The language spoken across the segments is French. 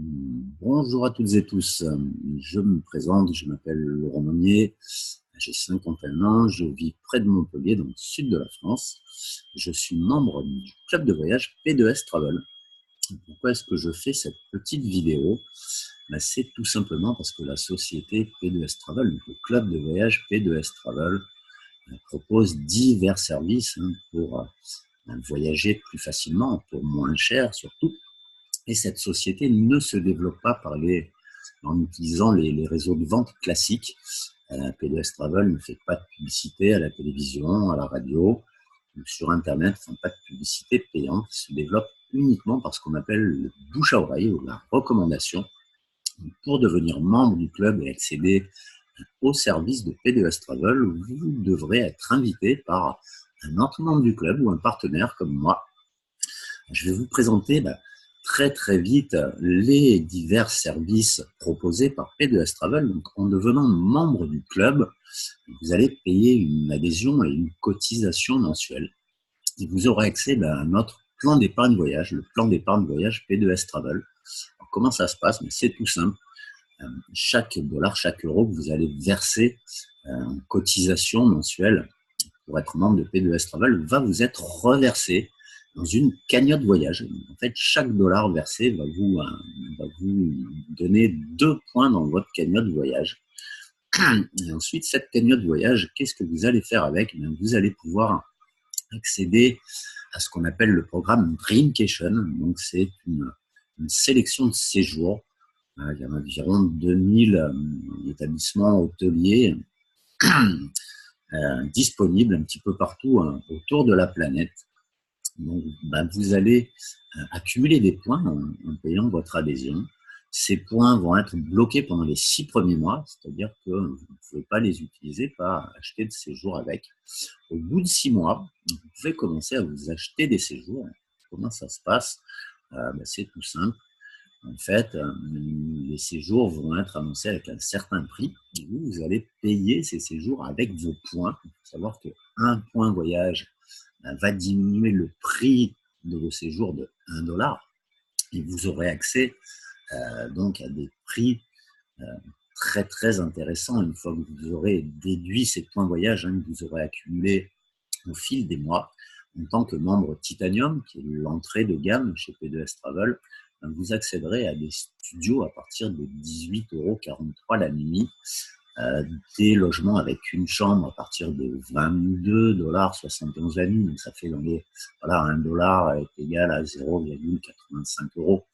Bonjour à toutes et tous. Je me présente, je m'appelle Laurent Monnier, j'ai 51 ans, je vis près de Montpellier, dans le sud de la France. Je suis membre du club de voyage P2S Travel. Pourquoi est-ce que je fais cette petite vidéo? C'est tout simplement parce que la société P2S Travel, donc le club de voyage P2S Travel, propose divers services pour voyager plus facilement, pour moins cher surtout. Et cette société ne se développe pas en utilisant les réseaux de vente classiques. P2S Travel ne fait pas de publicité à la télévision, à la radio, ou sur Internet, ne font pas de publicité payante. Ils se développent uniquement par ce qu'on appelle le bouche à oreille ou la recommandation. Pour devenir membre du club et accéder au service de P2S Travel, vous devrez être invité par un autre membre du club ou un partenaire comme moi. Je vais vous présenter très vite les divers services proposés par P2S Travel. Donc, en devenant membre du club, vous allez payer une adhésion et une cotisation mensuelle. Et vous aurez accès à notre plan d'épargne voyage, le plan d'épargne voyage P2S Travel. Alors, comment ça se passe? C'est tout simple. Chaque dollar, chaque euro que vous allez verser en cotisation mensuelle pour être membre de P2S Travel va vous être reversé dans une cagnotte voyage. En fait, chaque dollar versé va vous donner 2 points dans votre cagnotte voyage. Et ensuite, cette cagnotte voyage, qu'est-ce que vous allez faire avec? Vous allez pouvoir accéder à ce qu'on appelle le programme Dreamcation. Donc, c'est une sélection de séjours. Il y a environ 2000 établissements hôteliers disponibles un petit peu partout autour de la planète. Donc, vous allez accumuler des points en payant votre adhésion. Ces points vont être bloqués pendant les 6 premiers mois, c'est-à-dire que vous ne pouvez pas les utiliser, pas acheter de séjours avec. Au bout de 6 mois, vous pouvez commencer à vous acheter des séjours. Comment ça se passe? C'est tout simple. En fait, les séjours vont être annoncés avec un certain prix. Et vous allez payer ces séjours avec vos points. Il faut savoir qu'un point voyage va diminuer le prix de vos séjours de 1 dollar. Et vous aurez accès donc à des prix très intéressants une fois que vous aurez déduit ces points voyage que vous aurez accumulés au fil des mois. En tant que membre Titanium, qui est l'entrée de gamme chez P2S Travel, vous accéderez à des studios à partir de 18,43 € la nuit, des logements avec une chambre à partir de 22,71 $ la nuit. Donc ça fait dans les 1 dollar est égal à 0,85 €.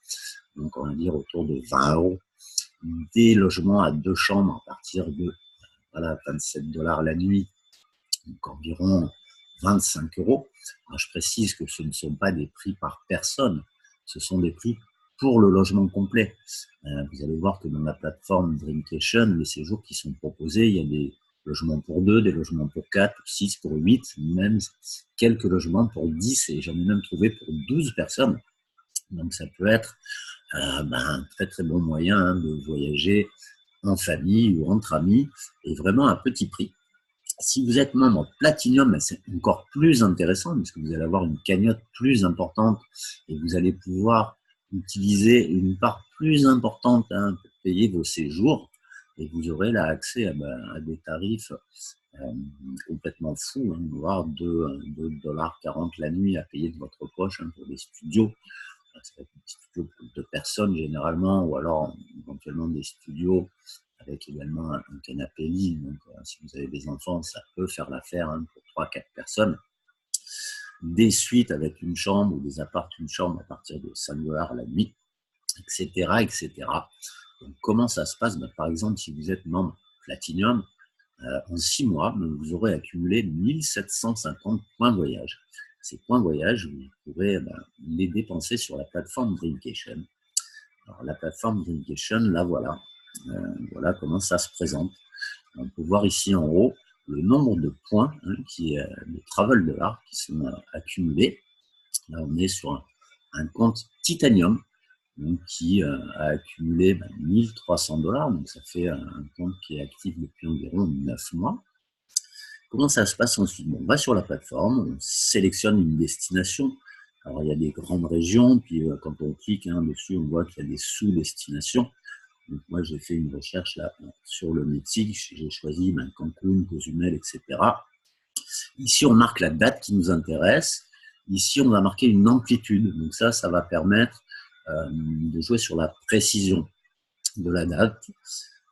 Donc on va dire autour de 20 €. Des logements à 2 chambres à partir de 27 $ la nuit, donc environ 25 €. Alors, je précise que ce ne sont pas des prix par personne, ce sont des prix pour le logement complet. Vous allez voir que dans la plateforme Dreamcation, les séjours qui sont proposés, il y a des logements pour 2, des logements pour 4, pour 6, pour 8, même quelques logements pour 10, et j'en ai même trouvé pour 12 personnes. Donc ça peut être un très bon moyen de voyager en famille ou entre amis, et vraiment à petit prix. Si vous êtes membre Platinum, c'est encore plus intéressant parce que vous allez avoir une cagnotte plus importante et vous allez pouvoir utiliser une part plus importante pour payer vos séjours, et vous aurez là accès à des tarifs complètement fous, voire 2,40 $ la nuit à payer de votre poche pour des studios. Ça va être des studios pour 2 personnes généralement, ou alors éventuellement des studios avec également un canapé lit. Donc, si vous avez des enfants, ça peut faire l'affaire pour 3-4 personnes. Des suites avec une chambre ou des apparts une chambre à partir de 5 $ la nuit, etc. Donc, comment ça se passe? Par exemple, si vous êtes membre Platinum, en 6 mois, vous aurez accumulé 1750 points de voyage. Ces points de voyage, vous pourrez les dépenser sur la plateforme Dreamcation. Alors, la plateforme Dreamcation, là voilà. Voilà comment ça se présente. On peut voir ici en haut le nombre de points qui est de travel dollars qui sont accumulés. Là, on est sur un compte Titanium qui a accumulé 1300 $. Donc, ça fait un compte qui est actif depuis environ 9 mois. Comment ça se passe ensuite? On va sur la plateforme, on sélectionne une destination. Alors, il y a des grandes régions, puis quand on clique dessus, on voit qu'il y a des sous-destinations. Donc, moi, j'ai fait une recherche là sur le Mexique. J'ai choisi Cancun, Cozumel, etc. Ici, on marque la date qui nous intéresse. Ici, on va marquer une amplitude. Donc ça va permettre de jouer sur la précision de la date,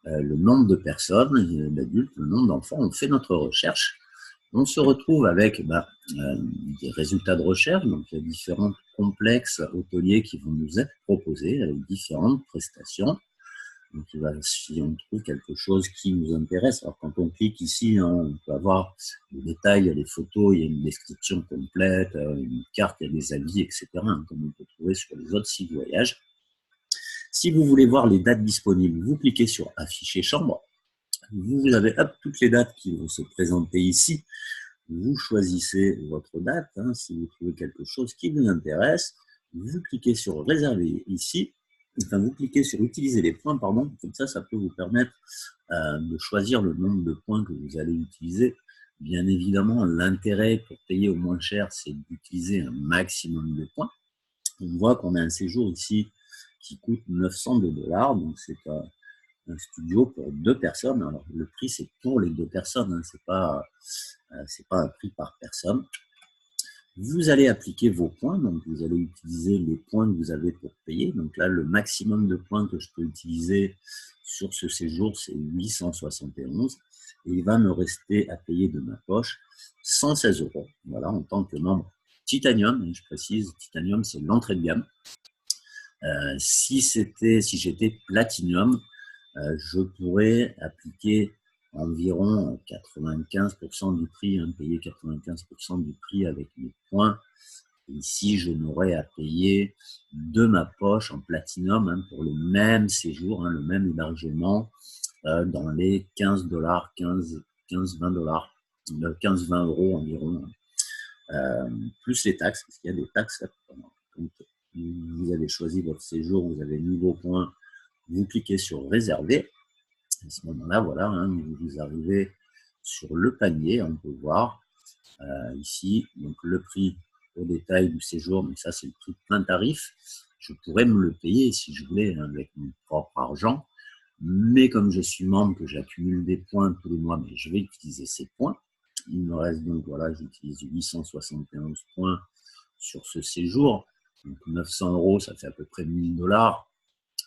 le nombre de personnes, d'adultes, le nombre d'enfants. On fait notre recherche. On se retrouve avec des résultats de recherche. Donc, il y a différents complexes hôteliers qui vont nous être proposés avec différentes prestations. Donc, si on trouve quelque chose qui nous intéresse, alors quand on clique ici, on peut avoir les détails, il y a des photos, il y a une description complète, une carte, il y a des avis, etc., comme on peut trouver sur les autres sites voyage. Si vous voulez voir les dates disponibles, vous cliquez sur Afficher chambre. Vous avez toutes les dates qui vont se présenter ici. Vous choisissez votre date. Si vous trouvez quelque chose qui vous intéresse, vous cliquez sur Réserver ici. Enfin, vous cliquez sur Utiliser les points, pardon. Comme ça peut vous permettre de choisir le nombre de points que vous allez utiliser. Bien évidemment, l'intérêt pour payer au moins cher, c'est d'utiliser un maximum de points. On voit qu'on a un séjour ici qui coûte 902 $. Donc, c'est un studio pour 2 personnes. Alors, le prix, c'est pour les 2 personnes. C'est pas un prix par personne. Vous allez appliquer vos points, donc vous allez utiliser les points que vous avez pour payer. Donc là, le maximum de points que je peux utiliser sur ce séjour, c'est 871. Et il va me rester à payer de ma poche 116 €. Voilà, en tant que membre Titanium. Et je précise, Titanium, c'est l'entrée de gamme. Si j'étais Platinum, je pourrais appliquer environ 95% du prix, payer 95% du prix avec mes points. Ici, je n'aurais à payer de ma poche en Platinum pour le même séjour, le même hébergement, dans les 15 $, 15-20 $, 15-20 € environ, plus les taxes, parce qu'il y a des taxes. Donc, vous avez choisi votre séjour, vous avez mis vos points, vous cliquez sur Réserver. À ce moment-là, voilà, vous arrivez sur le panier, on peut voir ici, donc le prix au détail du séjour, mais ça c'est le prix plein tarif. Je pourrais me le payer si je voulais avec mon propre argent, mais comme je suis membre, que j'accumule des points tous les mois, mais je vais utiliser ces points. Il me reste donc, voilà, j'utilise 871 points sur ce séjour. Donc 900 €, ça fait à peu près 1000 $.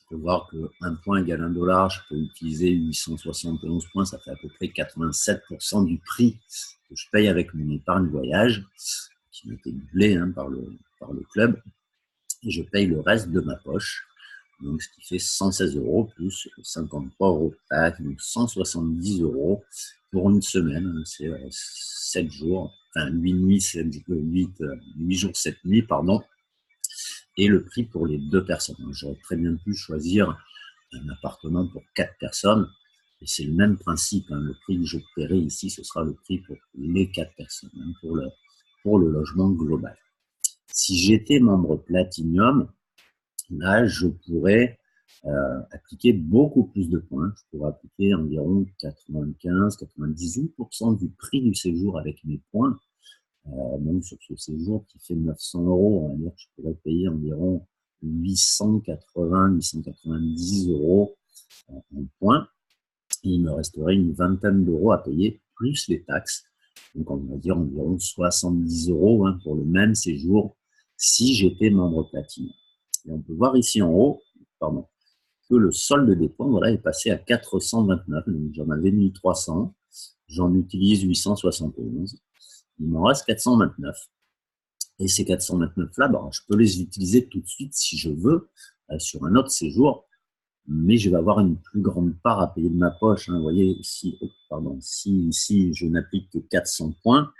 On peut voir qu'un point égale $1, je peux utiliser 871 points, ça fait à peu près 87% du prix que je paye avec mon épargne voyage, qui m'a été doublé par le club, et je paye le reste de ma poche, donc ce qui fait 116 € plus 53 € de taxe, donc 170 € pour une semaine, c'est 7 jours, enfin 8 nuits, 8 jours, 7 nuits, pardon. Et le prix pour les 2 personnes. J'aurais très bien pu choisir un appartement pour 4 personnes, et c'est le même principe. Le prix que je paierai ici, ce sera le prix pour les 4 personnes, pour le logement global. Si j'étais membre Platinum, là, je pourrais appliquer beaucoup plus de points. Je pourrais appliquer environ 95-98% du prix du séjour avec mes points. Même sur ce séjour qui fait 900 €, on va dire que je pourrais payer environ 880-890 € en points. Et il me resterait une vingtaine d'euros à payer, plus les taxes. Donc, on va dire environ 70 € pour le même séjour si j'étais membre platine. Et on peut voir ici en haut, que le solde des points, voilà, est passé à 429. Donc, j'en avais 1300. J'en utilise 871. Il m'en reste 429. Et ces 429-là, je peux les utiliser tout de suite si je veux sur un autre séjour, mais je vais avoir une plus grande part à payer de ma poche. Vous voyez, si ici je n'applique que 400 points,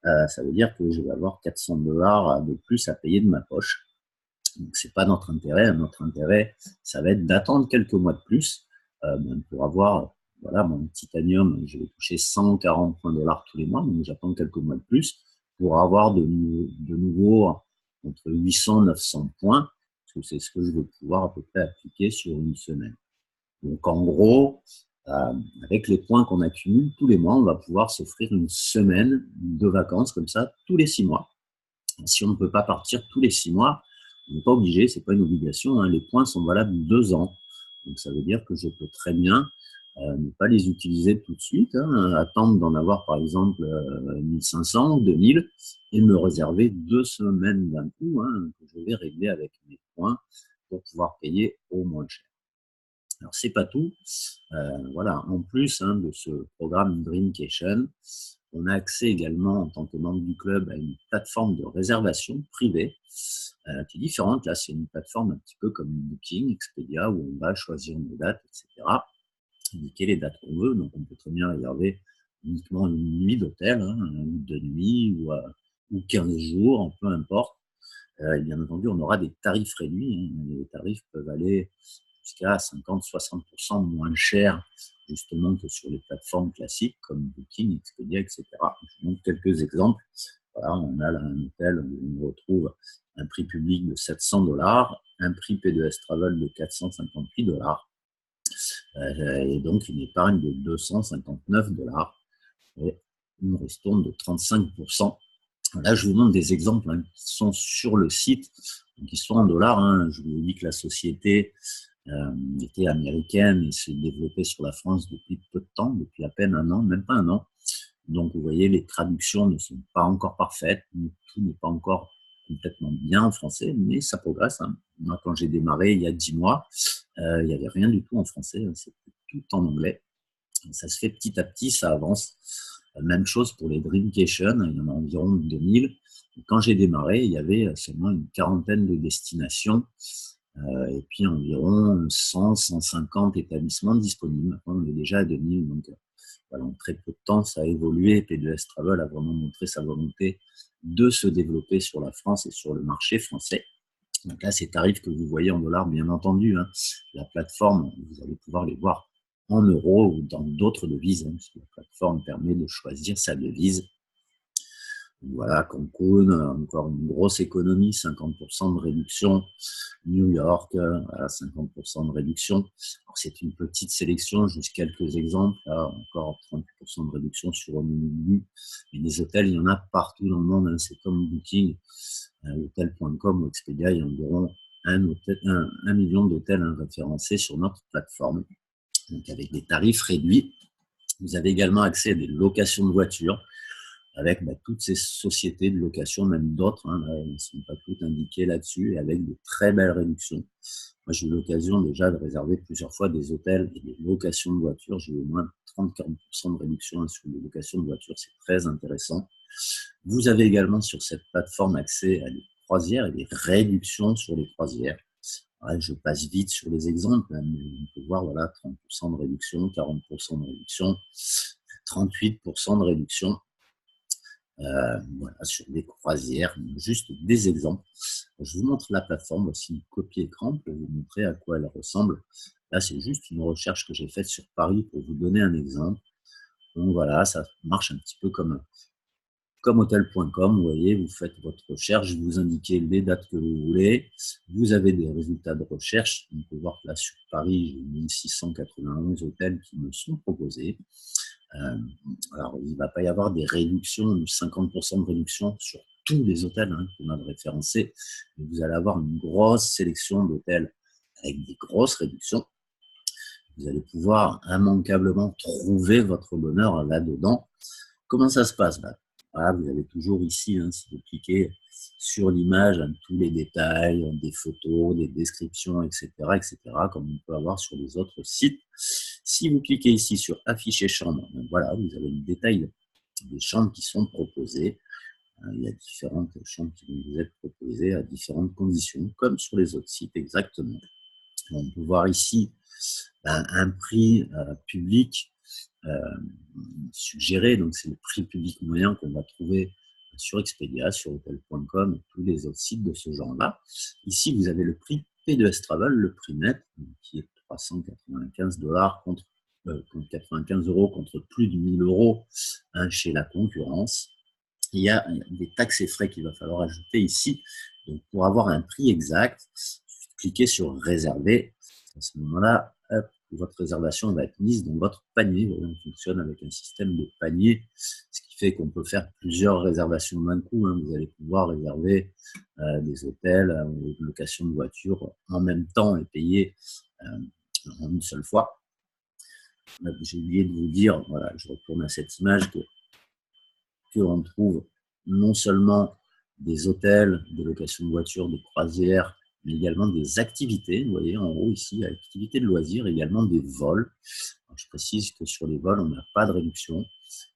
ça veut dire que je vais avoir 400 $ de plus à payer de ma poche. Donc, ce n'est pas notre intérêt. Notre intérêt, ça va être d'attendre quelques mois de plus pour avoir... Voilà, mon Titanium, je vais toucher 140 points $ tous les mois, donc j'attends quelques mois de plus pour avoir de nouveau entre 800 et 900 points, parce que c'est ce que je vais pouvoir à peu près appliquer sur une semaine. Donc en gros, avec les points qu'on accumule tous les mois, on va pouvoir s'offrir une semaine de vacances comme ça tous les 6 mois. Si on ne peut pas partir tous les 6 mois, on n'est pas obligé, c'est pas une obligation, hein, les points sont valables 2 ans. Donc ça veut dire que je peux très bien ne pas les utiliser tout de suite, hein, attendre d'en avoir par exemple 1500 ou 2000 et me réserver 2 semaines d'un coup, hein, que je vais régler avec mes points pour pouvoir payer au moins cher. Alors c'est pas tout, voilà, en plus hein, de ce programme Dreamcation, on a accès également en tant que membre du club à une plateforme de réservation privée qui est différente. Là, c'est une plateforme un petit peu comme Booking, Expedia, où on va choisir nos dates, etc. Indiquer les dates qu'on veut. Donc, on peut très bien réserver uniquement une nuit d'hôtel, hein, ou 2 nuits, ou 15 jours, peu importe. Et bien entendu, on aura des tarifs réduits. Hein. Les tarifs peuvent aller jusqu'à 50-60% moins cher justement que sur les plateformes classiques comme Booking, Expedia, etc. Je vous montre quelques exemples. Voilà, on a là un hôtel où on retrouve un prix public de 700 $, un prix P2S Travel de 458 $, et donc une épargne de 259 $, et une ristourne de 35%. Là, je vous montre des exemples hein, qui sont sur le site, qui sont en dollars. Hein. Je vous dis que la société était américaine et se développait sur la France depuis peu de temps, depuis à peine un an, même pas un an. Donc, vous voyez, les traductions ne sont pas encore parfaites, tout n'est pas encore complètement bien en français, mais ça progresse. Hein. Moi, quand j'ai démarré il y a 10 mois, il n'y avait rien du tout en français, hein. C'était tout en anglais. Ça se fait petit à petit, ça avance. Même chose pour les Dreamcation, il y en a environ 2000. Quand j'ai démarré, il y avait seulement une quarantaine de destinations et puis environ 100-150 établissements disponibles. Maintenant, on est déjà à 2000, donc voilà, en très peu de temps, ça a évolué. P2S Travel a vraiment montré sa volonté de se développer sur la France et sur le marché français. Donc là, ces tarifs que vous voyez en dollars, bien entendu, hein, la plateforme, vous allez pouvoir les voir en euros ou dans d'autres devises, hein, parce que la plateforme permet de choisir sa devise. Voilà, Cancun, encore une grosse économie, 50% de réduction. New York, à 50% de réduction. Alors, c'est une petite sélection, juste quelques exemples. Là, encore 38% de réduction sur Honolulu. Mais des hôtels, il y en a partout dans le monde. Hein. C'est comme Booking, Hotel.com ou Expedia. Il y a environ 1 million d'hôtels référencés sur notre plateforme. Donc, avec des tarifs réduits. Vous avez également accès à des locations de voitures avec toutes ces sociétés de location, même d'autres, hein, elles ne sont pas toutes indiquées là-dessus, et avec de très belles réductions. Moi, j'ai eu l'occasion déjà de réserver plusieurs fois des hôtels et des locations de voitures. J'ai eu au moins 30-40% de réduction hein, sur les locations de voitures. C'est très intéressant. Vous avez également sur cette plateforme accès à des croisières et des réductions sur les croisières. Ouais, je passe vite sur les exemples, hein, mais on peut voir voilà, 30% de réduction, 40% de réduction, 38% de réduction. Voilà, sur des croisières, juste des exemples. Je vous montre la plateforme, voici une copie écran pour vous montrer à quoi elle ressemble. Là, c'est juste une recherche que j'ai faite sur Paris pour vous donner un exemple. Donc voilà, ça marche un petit peu comme hotel.com. Vous voyez, vous faites votre recherche, vous indiquez les dates que vous voulez. Vous avez des résultats de recherche. On peut voir que là, sur Paris, j'ai 1691 hôtels qui me sont proposés. Alors, il ne va pas y avoir des réductions, 50% de réduction sur tous les hôtels qu'on a référencés. Mais vous allez avoir une grosse sélection d'hôtels avec des grosses réductions. Vous allez pouvoir immanquablement trouver votre bonheur là-dedans. Comment ça se passe là? Voilà, vous avez toujours ici, si vous cliquez sur l'image, tous les détails, des photos, des descriptions, etc., comme on peut avoir sur les autres sites. Si vous cliquez ici sur afficher chambre, voilà, vous avez le détail des chambres qui sont proposées. Il y a différentes chambres qui vont vous être proposées à différentes conditions, comme sur les autres sites exactement. On peut voir ici un prix public suggéré, donc c'est le prix public moyen qu'on va trouver sur Expedia, sur Hotel.com et tous les autres sites de ce genre-là. Ici, vous avez le prix P2S Travel, le prix net, qui est 395 contre 95 € contre plus de 1000 € chez la concurrence. Il y a des taxes et frais qu'il va falloir ajouter ici. Donc, pour avoir un prix exact, cliquez sur réserver. À ce moment-là, que votre réservation va être mise dans votre panier. Vous voyez, on fonctionne avec un système de panier, ce qui fait qu'on peut faire plusieurs réservations d'un coup. Vous allez pouvoir réserver des hôtels, des locations de voitures en même temps et payer en une seule fois. J'ai oublié de vous dire, voilà, je retourne à cette image, qu'on trouve non seulement des hôtels, des locations de voitures, des croisières, mais également des activités. Vous voyez en haut ici, activités de loisirs, également des vols. Alors, je précise que sur les vols, on n'a pas de réduction.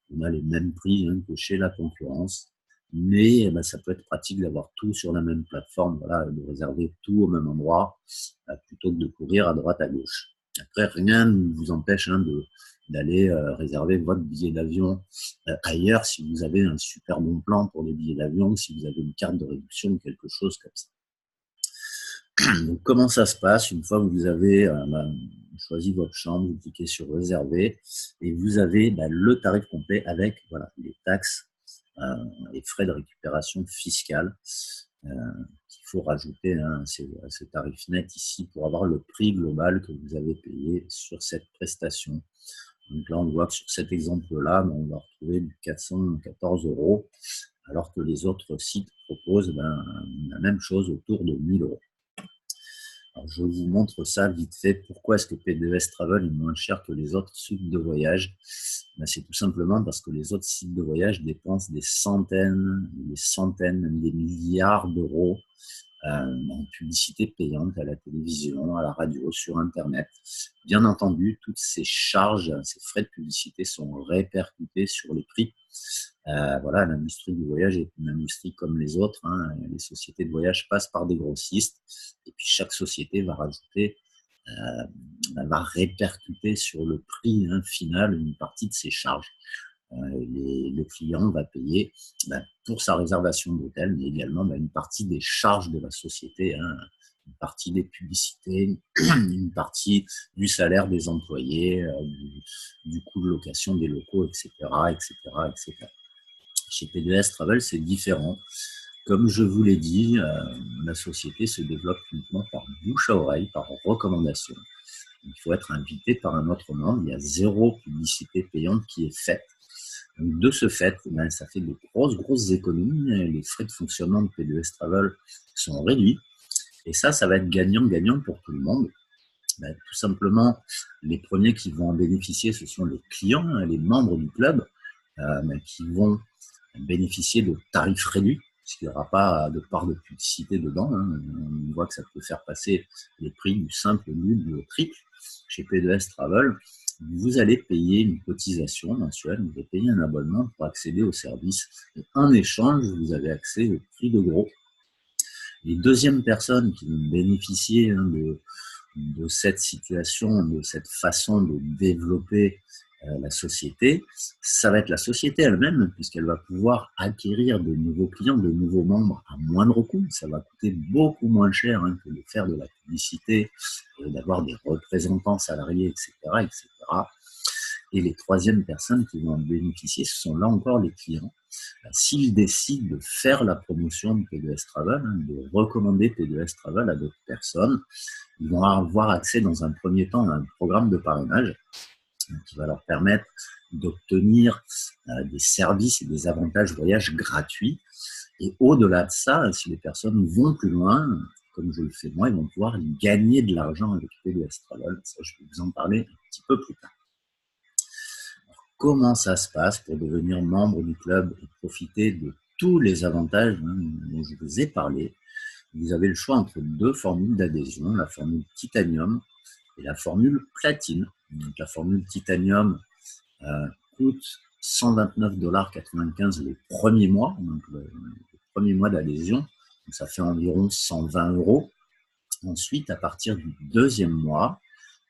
On a les mêmes prix que chez la concurrence. Mais ça peut être pratique d'avoir tout sur la même plateforme, voilà, de réserver tout au même endroit, plutôt que de courir à droite, à gauche. Après, rien ne vous empêche d'aller réserver votre billet d'avion ailleurs si vous avez un super bon plan pour les billets d'avion, si vous avez une carte de réduction ou quelque chose comme ça. Donc, comment ça se passe? Une fois que vous avez choisi votre chambre, vous cliquez sur réserver et vous avez le tarif complet avec les taxes et frais de récupération fiscale qu'il faut rajouter à ce tarif net ici pour avoir le prix global que vous avez payé sur cette prestation. Donc là, on voit que sur cet exemple-là, on va retrouver 414 €, alors que les autres sites proposent la même chose autour de 1 000 €. Alors, je vous montre ça vite fait. Pourquoi est-ce que P2S Travel est moins cher que les autres sites de voyage? C'est tout simplement parce que les autres sites de voyage dépensent des centaines, même des milliards d'euros en publicité payante à la télévision, à la radio, sur Internet. Bien entendu, toutes ces charges, ces frais de publicité sont répercutés sur les prix. L'industrie du voyage est une industrie comme les autres. Les sociétés de voyage passent par des grossistes et puis chaque société va répercuter sur le prix final une partie de ses charges. Le client va payer pour sa réservation d'hôtel, mais également une partie des charges de la société, une partie des publicités, une partie du salaire des employés, du coût de location des locaux, etc., etc., etc. Chez P2S Travel, c'est différent. Comme je vous l'ai dit, la société se développe uniquement par bouche à oreille, par recommandation. Il faut être invité par un autre membre. Il y a 0 publicité payante qui est faite. Donc, de ce fait, ça fait de grosses économies. Les frais de fonctionnement de P2S Travel sont réduits. Et ça va être gagnant-gagnant pour tout le monde. Tout simplement, les premiers qui vont en bénéficier, ce sont les clients, les membres du club, qui vont bénéficier de tarifs réduits, puisqu'il n'y aura pas de part de publicité dedans. On voit que ça peut faire passer les prix du simple, double, au triple. Chez P2S Travel, vous allez payer une cotisation mensuelle, vous allez payer un abonnement pour accéder au service. Et en échange, vous avez accès au prix de gros. Les deuxièmes personnes qui vont bénéficier de cette situation, de cette façon de développer la société, ça va être la société elle-même, puisqu'elle va pouvoir acquérir de nouveaux clients, de nouveaux membres à moindre coût. Ça va coûter beaucoup moins cher que de faire de la publicité, d'avoir des représentants salariés, etc., etc. Et les troisièmes personnes qui vont en bénéficier, ce sont là encore les clients. S'ils décident de faire la promotion de P2S Travel, de recommander P2S Travel à d'autres personnes, ils vont avoir accès dans un premier temps à un programme de parrainage qui va leur permettre d'obtenir des services et des avantages voyage gratuits. Et au-delà de ça, si les personnes vont plus loin, comme je le fais moi, ils vont pouvoir gagner de l'argent avec P2S Travel. Ça, je vais vous en parler un petit peu plus tard. Alors, comment ça se passe pour devenir membre du club et profiter de tous les avantages dont je vous ai parlé? Vous avez le choix entre 2 formules d'adhésion, la formule Titanium et la formule Platine. Donc, la formule Titanium coûte 129,95 $ le premier mois, donc le premier mois d'adhésion. Donc, ça fait environ 120 €. Ensuite, à partir du 2e mois,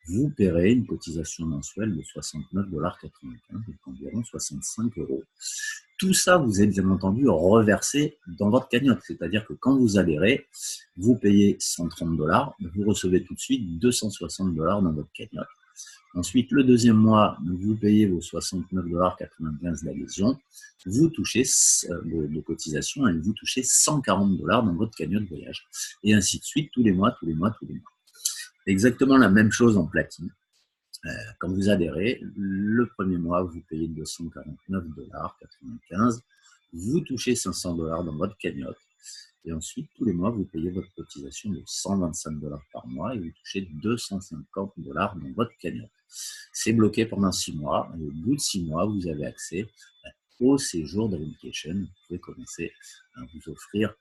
vous paierez une cotisation mensuelle de 69,95 $, donc environ 65 €. Tout ça, vous êtes bien entendu reversé dans votre cagnotte. C'est-à-dire que quand vous adhérez, vous payez 130 $, vous recevez tout de suite 260 $ dans votre cagnotte. Ensuite, le 2e mois, vous payez vos 69,95 $ d'adhésion, vous touchez de cotisation et vous touchez 140 $ dans votre cagnotte voyage. Et ainsi de suite, tous les mois. Exactement la même chose en platine. Quand vous adhérez, le premier mois, vous payez 249,95 $. Vous touchez 500 $ dans votre cagnotte. Et ensuite, tous les mois, vous payez votre cotisation de 125 $ par mois et vous touchez 250 $ dans votre cagnotte. C'est bloqué pendant 6 mois. Et au bout de 6 mois, vous avez accès au séjour Dreamcation. Vous pouvez commencer à vous offrir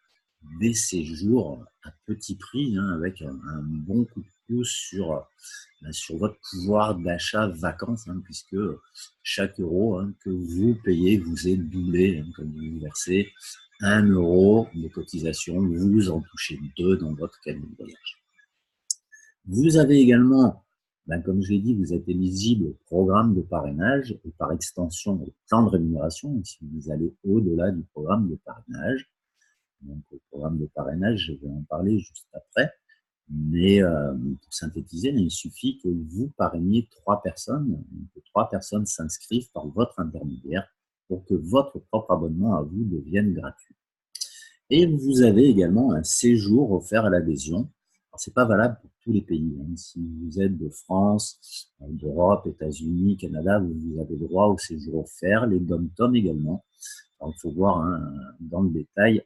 des séjours à petit prix, avec un bon coup de pouce sur votre pouvoir d'achat vacances, puisque chaque euro que vous payez vous est doublé. Comme vous versez 1 € de cotisation, vous en touchez 2 dans votre cagnotte de voyage. Vous avez également, comme je l'ai dit, vous êtes éligible au programme de parrainage et par extension au plan de rémunération si vous allez au-delà du programme de parrainage. Donc, au programme de parrainage, je vais en parler juste après. Mais pour synthétiser, il suffit que vous parrainiez 3 personnes, que 3 personnes s'inscrivent par votre intermédiaire pour que votre propre abonnement à vous devienne gratuit. Et vous avez également un séjour offert à l'adhésion. Ce n'est pas valable pour tous les pays. Si vous êtes de France, d'Europe, États-Unis, Canada, vous avez droit au séjour offert, les dom-tom également. Alors, il faut voir dans le détail.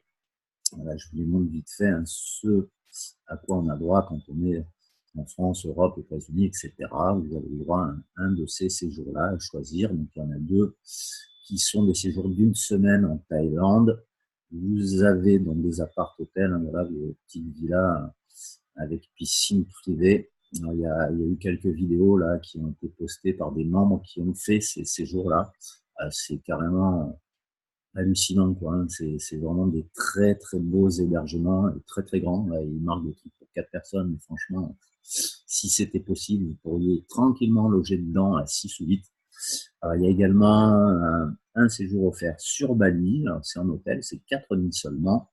Voilà, je vous les montre vite fait ce à quoi on a droit quand on est en France, Europe, États-Unis, etc. Vous avez le droit à un de ces séjours-là à choisir. Donc, il y en a 2 qui sont des séjours d'1 semaine en Thaïlande. Vous avez dans des appart-hôtels, voilà, des petites villas avec piscine privée. Alors, il y a eu quelques vidéos là qui ont été postées par des membres qui ont fait ces séjours-là. C'est carrément hallucinant, quoi. C'est vraiment des très très beaux hébergements, très très grands. Là, ils marquent des trucs pour 4 personnes. Mais franchement, si c'était possible, vous pourriez tranquillement loger dedans à 6 ou 8. Alors, il y a également un séjour offert sur Bali. Alors, c'est un hôtel, c'est 4 nuits seulement.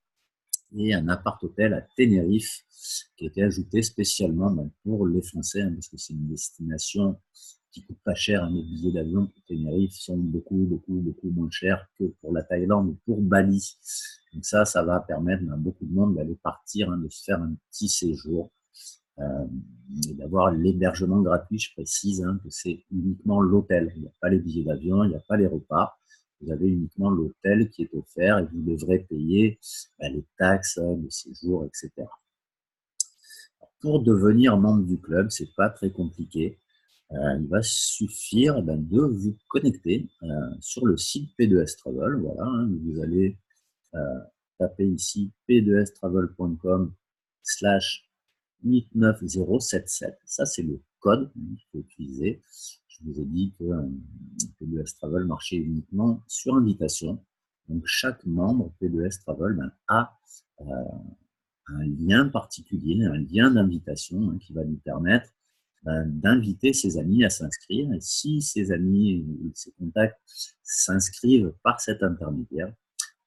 Et un appart-hôtel à Tenerife qui a été ajouté spécialement pour les Français, parce que c'est une destination qui coûte pas cher. Les billets d'avion pour Tenerife sont beaucoup moins chers que pour la Thaïlande ou pour Bali. Donc ça va permettre à beaucoup de monde d'aller partir, de se faire un petit séjour et d'avoir l'hébergement gratuit. Je précise que c'est uniquement l'hôtel. Il n'y a pas les billets d'avion, il n'y a pas les repas. Vous avez uniquement l'hôtel qui est offert et vous devrez payer les taxes de séjour, etc. Pour devenir membre du club, c'est pas très compliqué. Il va suffire de vous connecter sur le site P2S Travel. Voilà, vous allez taper ici p2stravel.com/89077. Ça, c'est le code qu'il faut utiliser. Je vous ai dit que P2S Travel marchait uniquement sur invitation. Donc, chaque membre P2S Travel a un lien particulier, un lien d'invitation qui va lui permettre d'inviter ses amis à s'inscrire. Et si ses amis ou ses contacts s'inscrivent par cet intermédiaire,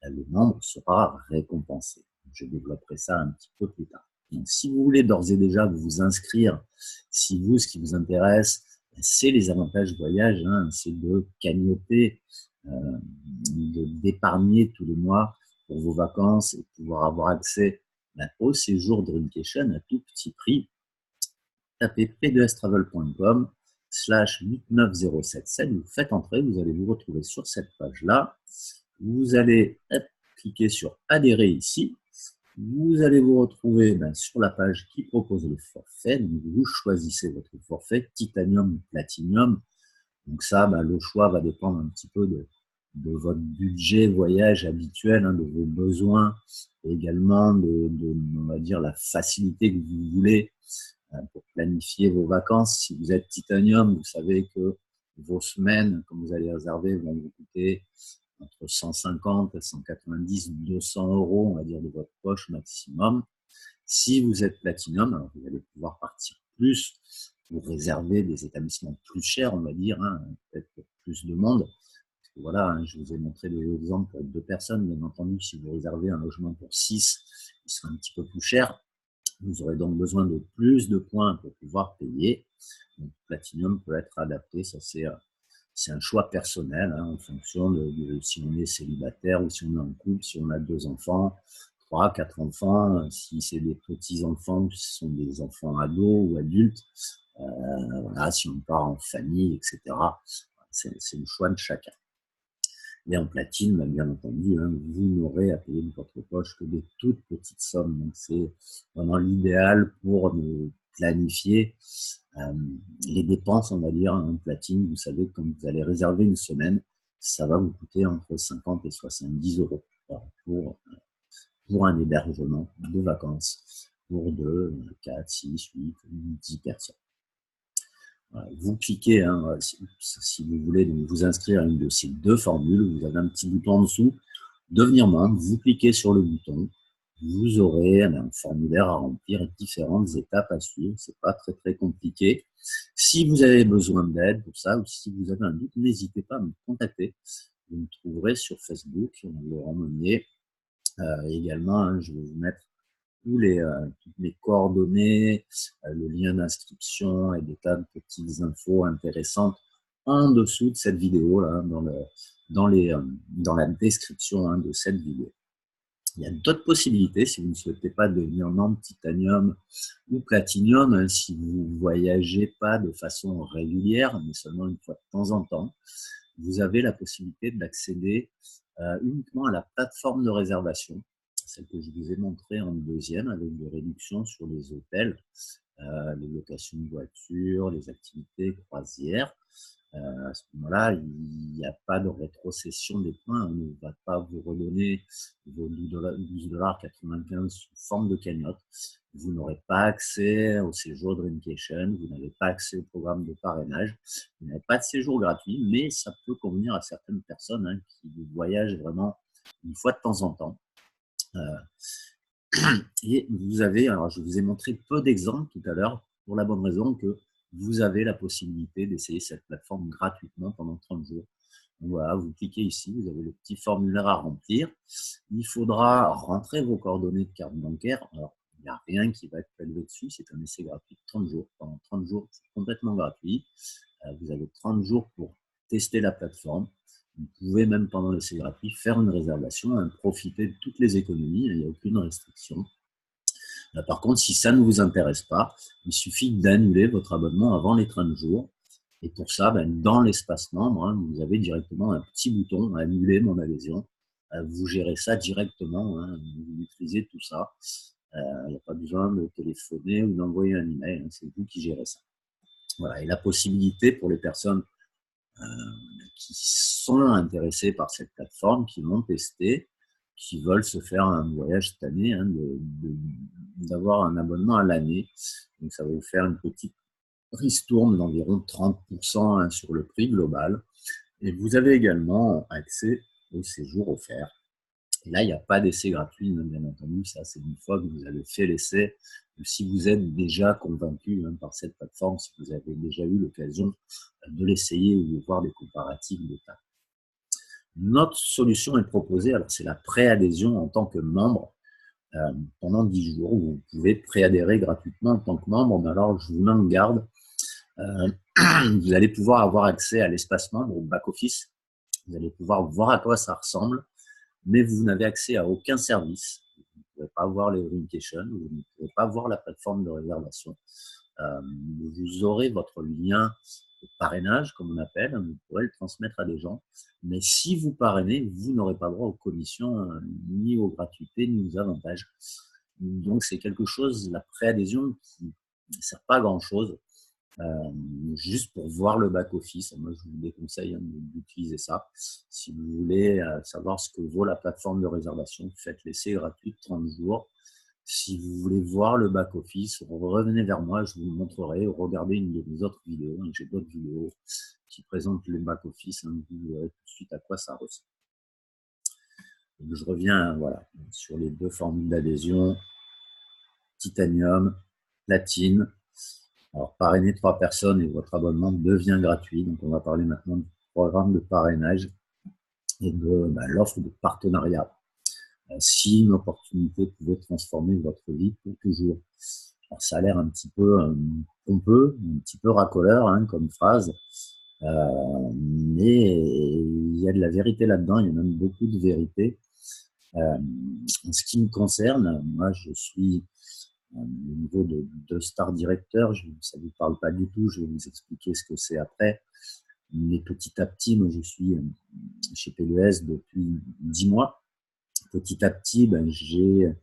le membre sera récompensé. Je développerai ça un petit peu plus tard. Donc, si vous voulez d'ores et déjà vous inscrire, si vous, ce qui vous intéresse, c'est les avantages voyage, c'est de cagnotter, d'épargner tous les mois pour vos vacances et pouvoir avoir accès au séjour Dreamcation à tout petit prix. Tapez p2stravel.com/89077, vous faites entrer, vous allez vous retrouver sur cette page-là. Vous allez cliquer sur adhérer ici. Vous allez vous retrouver sur la page qui propose le forfait. Donc, vous choisissez votre forfait, titanium ou platinum. Donc ça, le choix va dépendre un petit peu de votre budget voyage habituel, de vos besoins, et également on va dire, la facilité que vous voulez pour planifier vos vacances. Si vous êtes titanium, vous savez que vos semaines, comme vous allez réserver, vont vous coûter entre 150 et 190, 200 €, on va dire, de votre poche maximum. Si vous êtes platinum, alors vous allez pouvoir partir plus pour réserver des établissements plus chers, on va dire, peut-être pour plus de monde. Parce que voilà, je vous ai montré des exemples pour 2 personnes. Bien entendu, si vous réservez un logement pour 6, il sera un petit peu plus cher. Vous aurez donc besoin de plus de points pour pouvoir payer. Donc, Platinum peut être adapté. Ça, c'est un choix personnel en fonction de si on est célibataire ou si on est en couple, si on a 2 enfants, 3, 4 enfants. Si c'est des petits enfants, si ce sont des enfants ados ou adultes. voilà, si on part en famille, etc. C'est le choix de chacun. Mais en platine, bah, bien entendu, hein, vous n'aurez à payer de votre poche que des toutes petites sommes. Donc, c'est vraiment l'idéal pour planifier les dépenses, on va dire, en platine. Vous savez, quand vous allez réserver une semaine, ça va vous coûter entre 50 et 70 euros pour un hébergement de vacances pour 2, 4, 6, 8, 10 personnes. Voilà, vous cliquez, hein, si vous voulez donc vous inscrire à une de ces deux formules, vous avez un petit bouton en dessous, devenir membre, vous cliquez sur le bouton, vous aurez un formulaire à remplir et différentes étapes à suivre. C'est pas très très compliqué. Si vous avez besoin d'aide pour ça ou si vous avez un doute, n'hésitez pas à me contacter. Vous me trouverez sur Facebook, Laurent Meunier. Également, hein, je vais vous mettre toutes les coordonnées, le lien d'inscription et des tas de petites infos intéressantes en dessous de cette vidéo, là, dans la description hein, de cette vidéo. Il y a d'autres possibilités si vous ne souhaitez pas devenir membre Titanium ou Platinium, hein, si vous ne voyagez pas de façon régulière, mais seulement une fois de temps en temps. Vous avez la possibilité d'accéder uniquement à la plateforme de réservation, celle que je vous ai montrée en deuxième, avec des réductions sur les hôtels, les locations de voitures, les activités croisières. À ce moment-là, il n'y a pas de rétrocession des points. On ne va pas vous redonner vos 12,95 $ sous forme de cagnotte. Vous n'aurez pas accès au séjour Dreamcation, vous n'avez pas accès au programme de parrainage, vous n'avez pas de séjour gratuit, mais ça peut convenir à certaines personnes hein, qui voyagent vraiment une fois de temps en temps. Et vous avez, alors je vous ai montré peu d'exemples tout à l'heure, pour la bonne raison que vous avez la possibilité d'essayer cette plateforme gratuitement pendant 30 jours. Donc voilà, vous cliquez ici, vous avez le petit formulaire à remplir. Il faudra rentrer vos coordonnées de carte bancaire. Alors, il n'y a rien qui va être prélevé dessus, c'est un essai gratuit de 30 jours. Pendant 30 jours, c'est complètement gratuit. Vous avez 30 jours pour tester la plateforme. Vous pouvez même pendant l'essai gratuit faire une réservation, hein, profiter de toutes les économies, il n'y a aucune restriction. Par contre, si ça ne vous intéresse pas, il suffit d'annuler votre abonnement avant les 30 jours. Et pour ça, dans l'espace membre, hein, vous avez directement un petit bouton « Annuler mon adhésion ». Vous gérez ça directement, hein, vous utilisez tout ça. Il n'y a pas besoin de téléphoner ou d'envoyer un email, hein, c'est vous qui gérez ça. Voilà. Et la possibilité pour les personnes qui sont intéressées par cette plateforme, qui l'ont testée, qui veulent se faire un voyage cette année, hein, d'avoir un abonnement à l'année. Donc, ça va vous faire une petite ristourne d'environ 30% hein, sur le prix global. Et vous avez également accès au séjour offert. Et là, il n'y a pas d'essai gratuit, hein, bien entendu. Ça, c'est une fois que vous avez fait l'essai. Si vous êtes déjà convaincu hein, par cette plateforme, si vous avez déjà eu l'occasion de l'essayer ou de voir des comparatifs de tas. Notre solution est proposée, alors c'est la préadhésion en tant que membre pendant 10 jours. Où vous pouvez préadhérer gratuitement en tant que membre. Mais alors, je vous mets en garde. Vous allez pouvoir avoir accès à l'espace membre, au back-office. Vous allez pouvoir voir à quoi ça ressemble, mais vous n'avez accès à aucun service. Vous ne pouvez pas voir les Dreamcation, vous ne pouvez pas voir la plateforme de réservation. Vous aurez votre lien de parrainage, comme on appelle, vous pourrez le transmettre à des gens, mais si vous parrainez, vous n'aurez pas droit aux commissions, ni aux gratuités, ni aux avantages. Donc c'est quelque chose, la préadhésion, qui ne sert pas à grand-chose. Juste pour voir le back-office. Moi, je vous déconseille hein, d'utiliser ça. Si vous voulez savoir ce que vaut la plateforme de réservation, faites l'essai gratuit de 30 jours. Si vous voulez voir le back-office, revenez vers moi, je vous le montrerai. Regardez une de mes autres vidéos. J'ai d'autres vidéos qui présentent le back-office. Hein, vous verrez tout de suite à quoi ça ressemble. Donc, je reviens voilà, sur les deux formules d'adhésion, Titanium, Platine. Alors, parrainer 3 personnes et votre abonnement devient gratuit. Donc, on va parler maintenant du programme de parrainage et de l'offre de partenariat. Si une opportunité pouvait transformer votre vie pour toujours. Alors, ça a l'air un petit peu pompeux, un petit peu racoleur hein, comme phrase, mais il y a de la vérité là-dedans, il y a même beaucoup de vérité. En ce qui me concerne, moi, je suis le niveau de star directeur. Ça ne vous parle pas du tout, je vais vous expliquer ce que c'est après. Mais petit à petit, moi je suis chez P2S depuis 10 mois. Petit à petit, j'ai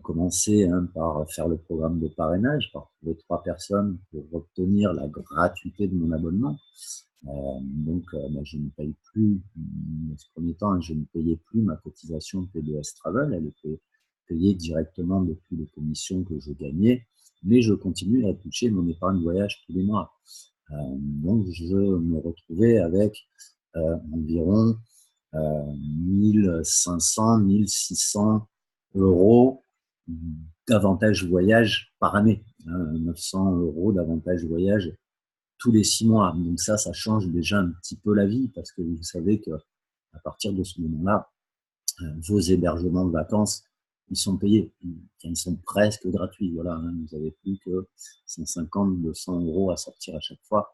commencé par faire le programme de parrainage, par trouver 3 personnes pour obtenir la gratuité de mon abonnement. Je ne paye plus, dans ce premier temps, je ne payais plus ma cotisation P2S Travel, elle était payée directement depuis les commissions que je gagnais, mais je continue à toucher mon épargne voyage tous les mois. Donc je me retrouvais avec environ 1500, 1600 euros d'avantage voyage par année, 900 euros d'avantage voyage tous les 6 mois. Donc ça change déjà un petit peu la vie parce que vous savez que à partir de ce moment-là, vos hébergements de vacances, ils sont payés. Ils sont presque gratuits. Voilà, vous n'avez plus que 150, 200 euros à sortir à chaque fois.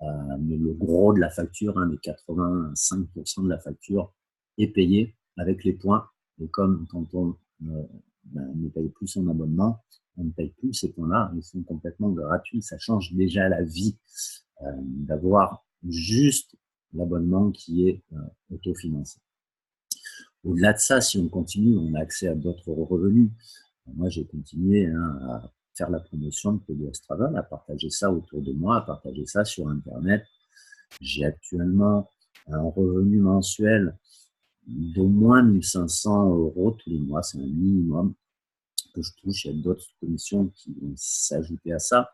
Mais le gros de la facture, les 85% de la facture est payé avec les points. Et comme quand on ne paye plus son abonnement, on ne paye plus ces points-là, ils sont complètement gratuits. Ça change déjà la vie d'avoir juste l'abonnement qui est autofinancé. Au-delà de ça, si on continue, on a accès à d'autres revenus. Moi, j'ai continué à faire la promotion de P2S Travel, à partager ça autour de moi, à partager ça sur Internet. J'ai actuellement un revenu mensuel d'au moins 1500 euros tous les mois. C'est un minimum que je touche. Il y a d'autres commissions qui vont s'ajouter à ça.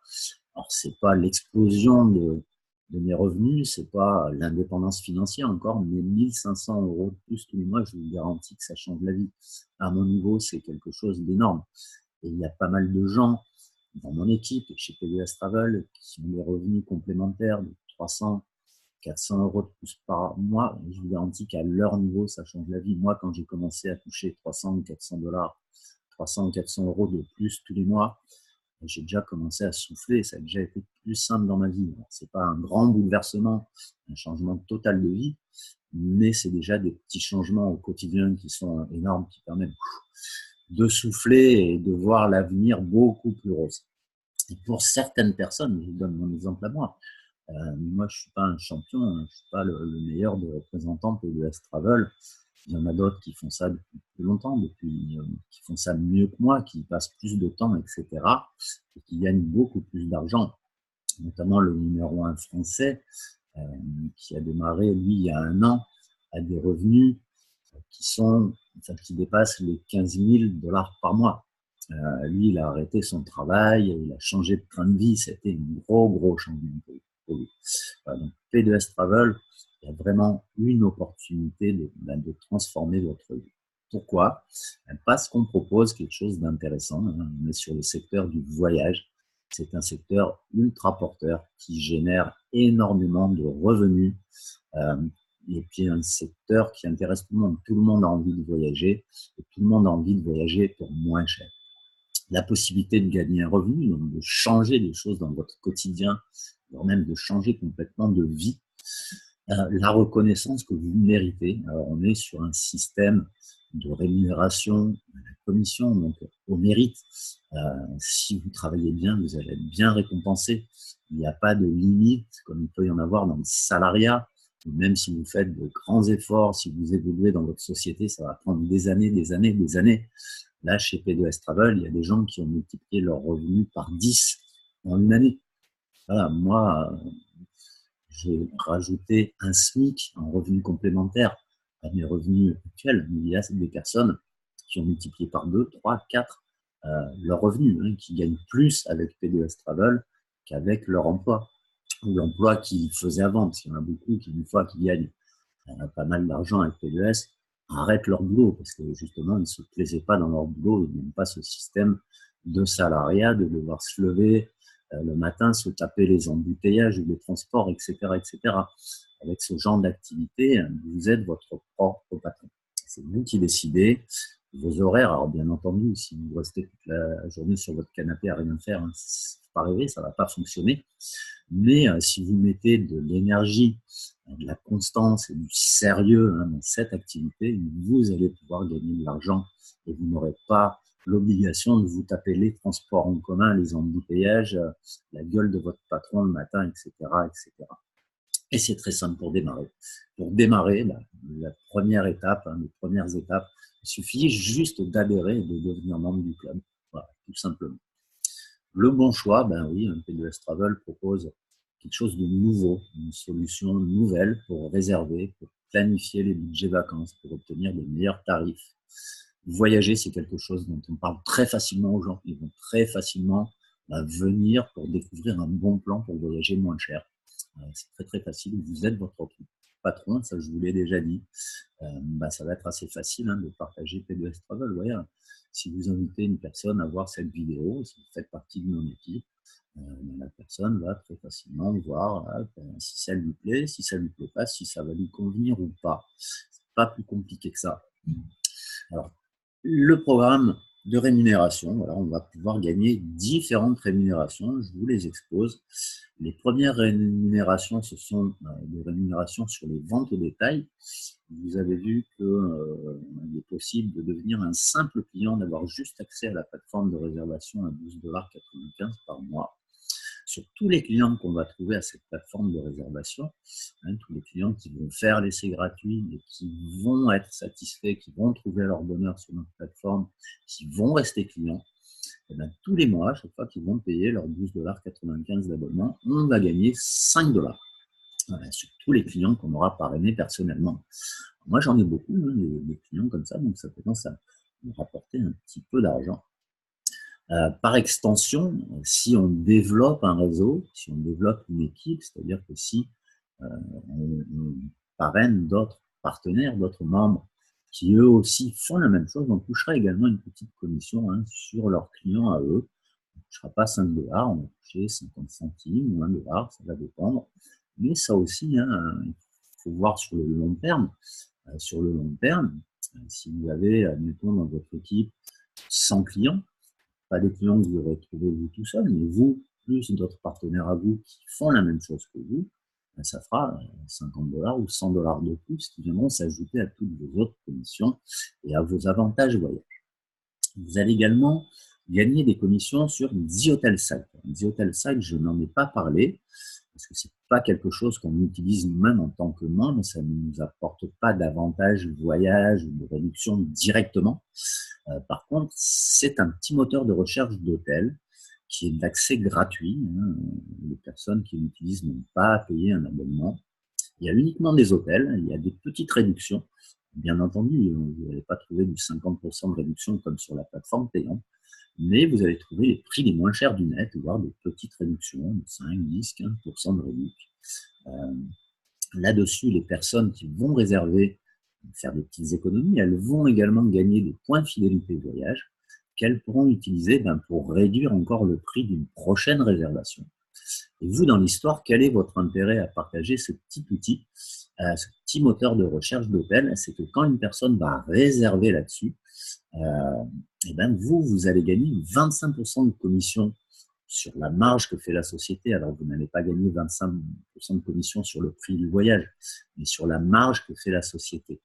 Alors, c'est pas l'explosion de mes revenus, c'est pas l'indépendance financière encore, mais 1500 euros de plus tous les mois, je vous garantis que ça change la vie. À mon niveau, c'est quelque chose d'énorme. Et il y a pas mal de gens dans mon équipe, chez P2S Travel, qui ont des revenus complémentaires de 300, 400 euros de plus par mois. Je vous garantis qu'à leur niveau, ça change la vie. Moi, quand j'ai commencé à toucher 300 ou 400 dollars, 300 ou 400 euros de plus tous les mois, j'ai déjà commencé à souffler. Ça a déjà été plus simple dans ma vie. Ce n'est pas un grand bouleversement, un changement total de vie, mais c'est déjà des petits changements au quotidien qui sont énormes, qui permettent de souffler et de voir l'avenir beaucoup plus rose. Et pour certaines personnes, je vous donne mon exemple à moi. Moi, je ne suis pas un champion, je ne suis pas le meilleur des représentants P2S Travel. Il y en a d'autres qui font ça depuis plus longtemps, qui font ça mieux que moi, qui passent plus de temps, etc. et qui gagnent beaucoup plus d'argent. Notamment le numéro 1 français, qui a démarré, lui, il y a 1 an, à des revenus qui dépassent les 15 000 dollars par mois. Lui, il a arrêté son travail, il a changé de train de vie, c'était un gros changement pour lui. Donc, P2S Travel, il y a vraiment une opportunité de transformer votre vie. Pourquoi? Parce qu'on propose quelque chose d'intéressant. On est sur le secteur du voyage. C'est un secteur ultra porteur qui génère énormément de revenus. Et puis un secteur qui intéresse tout le monde. Tout le monde a envie de voyager et tout le monde a envie de voyager pour moins cher. La possibilité de gagner un revenu, donc de changer des choses dans votre quotidien, voire même de changer complètement de vie. La reconnaissance que vous méritez. Alors, on est sur un système de rémunération, de commission, donc au mérite. Si vous travaillez bien, vous allez être bien récompensé. Il n'y a pas de limite, comme il peut y en avoir dans le salariat. Même si vous faites de grands efforts, si vous évoluez dans votre société, ça va prendre des années. Là, chez P2S Travel, il y a des gens qui ont multiplié leurs revenus par 10 en une année. Voilà, moi, j'ai rajouté un SMIC en revenu complémentaire à mes revenus actuels. Il y a des personnes qui ont multiplié par 2, 3, 4 leurs revenus, qui gagnent plus avec P2S Travel qu'avec leur emploi, ou l'emploi qu'ils faisaient avant. Parce qu'il y en a beaucoup qui, une fois qu'ils gagnent pas mal d'argent avec P2S, arrêtent leur boulot parce que justement, ils ne se plaisaient pas dans leur boulot, ils n'aiment pas ce système de salariat, de devoir se lever le matin, se taper les embouteillages ou les transports, etc., etc. Avec ce genre d'activité, vous êtes votre propre patron. C'est vous qui décidez vos horaires. Alors bien entendu, si vous restez toute la journée sur votre canapé à rien faire, c'est pas rêver, ça va pas fonctionner. Mais si vous mettez de l'énergie, de la constance et du sérieux dans cette activité, vous allez pouvoir gagner de l'argent et vous n'aurez pas l'obligation de vous taper les transports en commun, les embouteillages, la gueule de votre patron le matin, etc., etc. Et c'est très simple pour démarrer. Pour démarrer, la première étape, les premières étapes, il suffit juste d'adhérer et de devenir membre du club. Voilà, tout simplement. Le bon choix, ben oui, P2S Travel propose quelque chose de nouveau, une solution nouvelle pour réserver, pour planifier les budgets vacances, pour obtenir des meilleurs tarifs. Voyager, c'est quelque chose dont on parle très facilement aux gens. Ils vont très facilement venir pour découvrir un bon plan pour voyager moins cher. C'est très très facile. Vous êtes votre patron, ça je vous l'ai déjà dit. Ça va être assez facile de partager P2S Travel. Voyez, si vous invitez une personne à voir cette vidéo, si vous faites partie de mon équipe, la personne va très facilement voir si ça lui plaît, si ça lui plaît pas, si ça va lui convenir ou pas. C'est pas plus compliqué que ça. Alors, le programme de rémunération, voilà, on va pouvoir gagner différentes rémunérations. Je vous les expose. Les premières rémunérations, ce sont des rémunérations sur les ventes au détail. Vous avez vu qu'il est possible de devenir un simple client, d'avoir juste accès à la plateforme de réservation à 12,95 $ par mois. Sur tous les clients qu'on va trouver à cette plateforme de réservation, tous les clients qui vont faire l'essai gratuit et qui vont être satisfaits, qui vont trouver leur bonheur sur notre plateforme, qui vont rester clients, et tous les mois, à chaque fois qu'ils vont payer leurs 12,95 $ d'abonnement, on va gagner 5 $. Voilà, sur tous les clients qu'on aura parrainés personnellement. Moi, j'en ai beaucoup, des clients comme ça, donc ça commence à me rapporter un petit peu d'argent. Par extension, si on développe un réseau, si on développe une équipe, c'est-à-dire que si on parraine d'autres partenaires, d'autres membres qui eux aussi font la même chose, on touchera également une petite commission sur leurs clients à eux. On ne touchera pas 5 $, on va toucher 50 centimes ou 1 $, ça va dépendre. Mais ça aussi, il faut voir sur le long terme. Sur le long terme, si vous avez, admettons, dans votre équipe 100 clients, pas des clients que vous aurez trouvés vous tout seul, mais vous, plus d'autres partenaires à vous qui font la même chose que vous, ça fera 50 $ ou 100 $ de plus qui viendront s'ajouter à toutes vos autres commissions et à vos avantages voyage. Vous allez également gagner des commissions sur The Hotel Site. The Hotel Site, je n'en ai pas parlé parce que c'est pas quelque chose qu'on utilise nous-mêmes en tant que membre, ça ne nous apporte pas d'avantages voyage ou de réduction directement. Par contre, c'est un petit moteur de recherche d'hôtel qui est d'accès gratuit. Les personnes qui l'utilisent n'ont pas à payer un abonnement. Il y a uniquement des hôtels, il y a des petites réductions. Bien entendu, vous n'allez pas trouver du 50% de réduction comme sur la plateforme payante, mais vous allez trouver les prix les moins chers du net, voire des petites réductions de 5, 10, 15% de réduction. Là-dessus, les personnes qui vont réserver, faire des petites économies, elles vont également gagner des points de fidélité voyage qu'elles pourront utiliser pour réduire encore le prix d'une prochaine réservation. Et vous, dans l'histoire, quel est votre intérêt à partager ce petit outil, ce petit moteur de recherche d'hôtel? C'est que quand une personne va réserver là-dessus, vous allez gagner 25% de commission sur la marge que fait la société. Alors, vous n'allez pas gagner 25% de commission sur le prix du voyage, mais sur la marge que fait la société.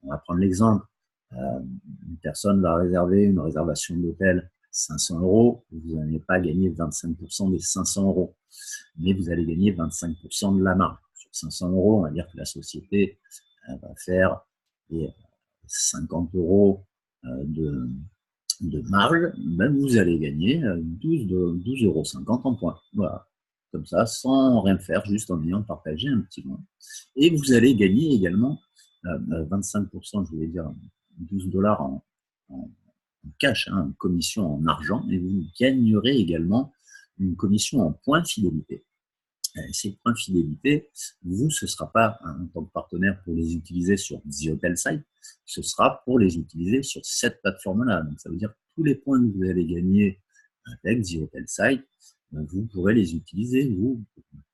On va prendre l'exemple. Une personne va réserver une réservation d'hôtel 500 €. Vous n'allez pas gagner 25% des 500 €, mais vous allez gagner 25% de la marge. Sur 500 €, on va dire que la société va faire 50 € de marge, vous allez gagner 12,50 € en points. Voilà, comme ça, sans rien faire, juste en ayant partagé un petit moment. Et vous allez gagner également 25%, je voulais dire 12 $ en cash, en commission en argent, et vous gagnerez également une commission en points de fidélité. Ces points de fidélité, vous, ce ne sera pas en tant que partenaire pour les utiliser sur The Hotel Site, ce sera pour les utiliser sur cette plateforme-là. Donc, ça veut dire que tous les points que vous allez gagner avec The Hotel Site, vous pourrez les utiliser, vous,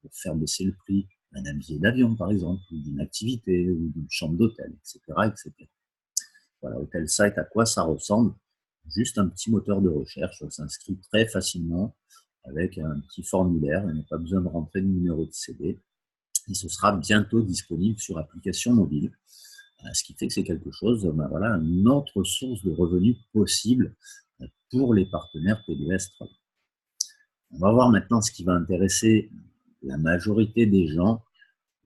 pour faire baisser le prix d'un billet d'avion, par exemple, ou d'une activité, ou d'une chambre d'hôtel, etc., etc. Voilà, Hotel Site, à quoi ça ressemble? Juste un petit moteur de recherche, on s'inscrit très facilement avec un petit formulaire, il n'y a pas besoin de rentrer de numéro de CD, et ce sera bientôt disponible sur application mobile, ce qui fait que c'est quelque chose, une autre source de revenus possible pour les partenaires PDS 3. On va voir maintenant ce qui va intéresser la majorité des gens.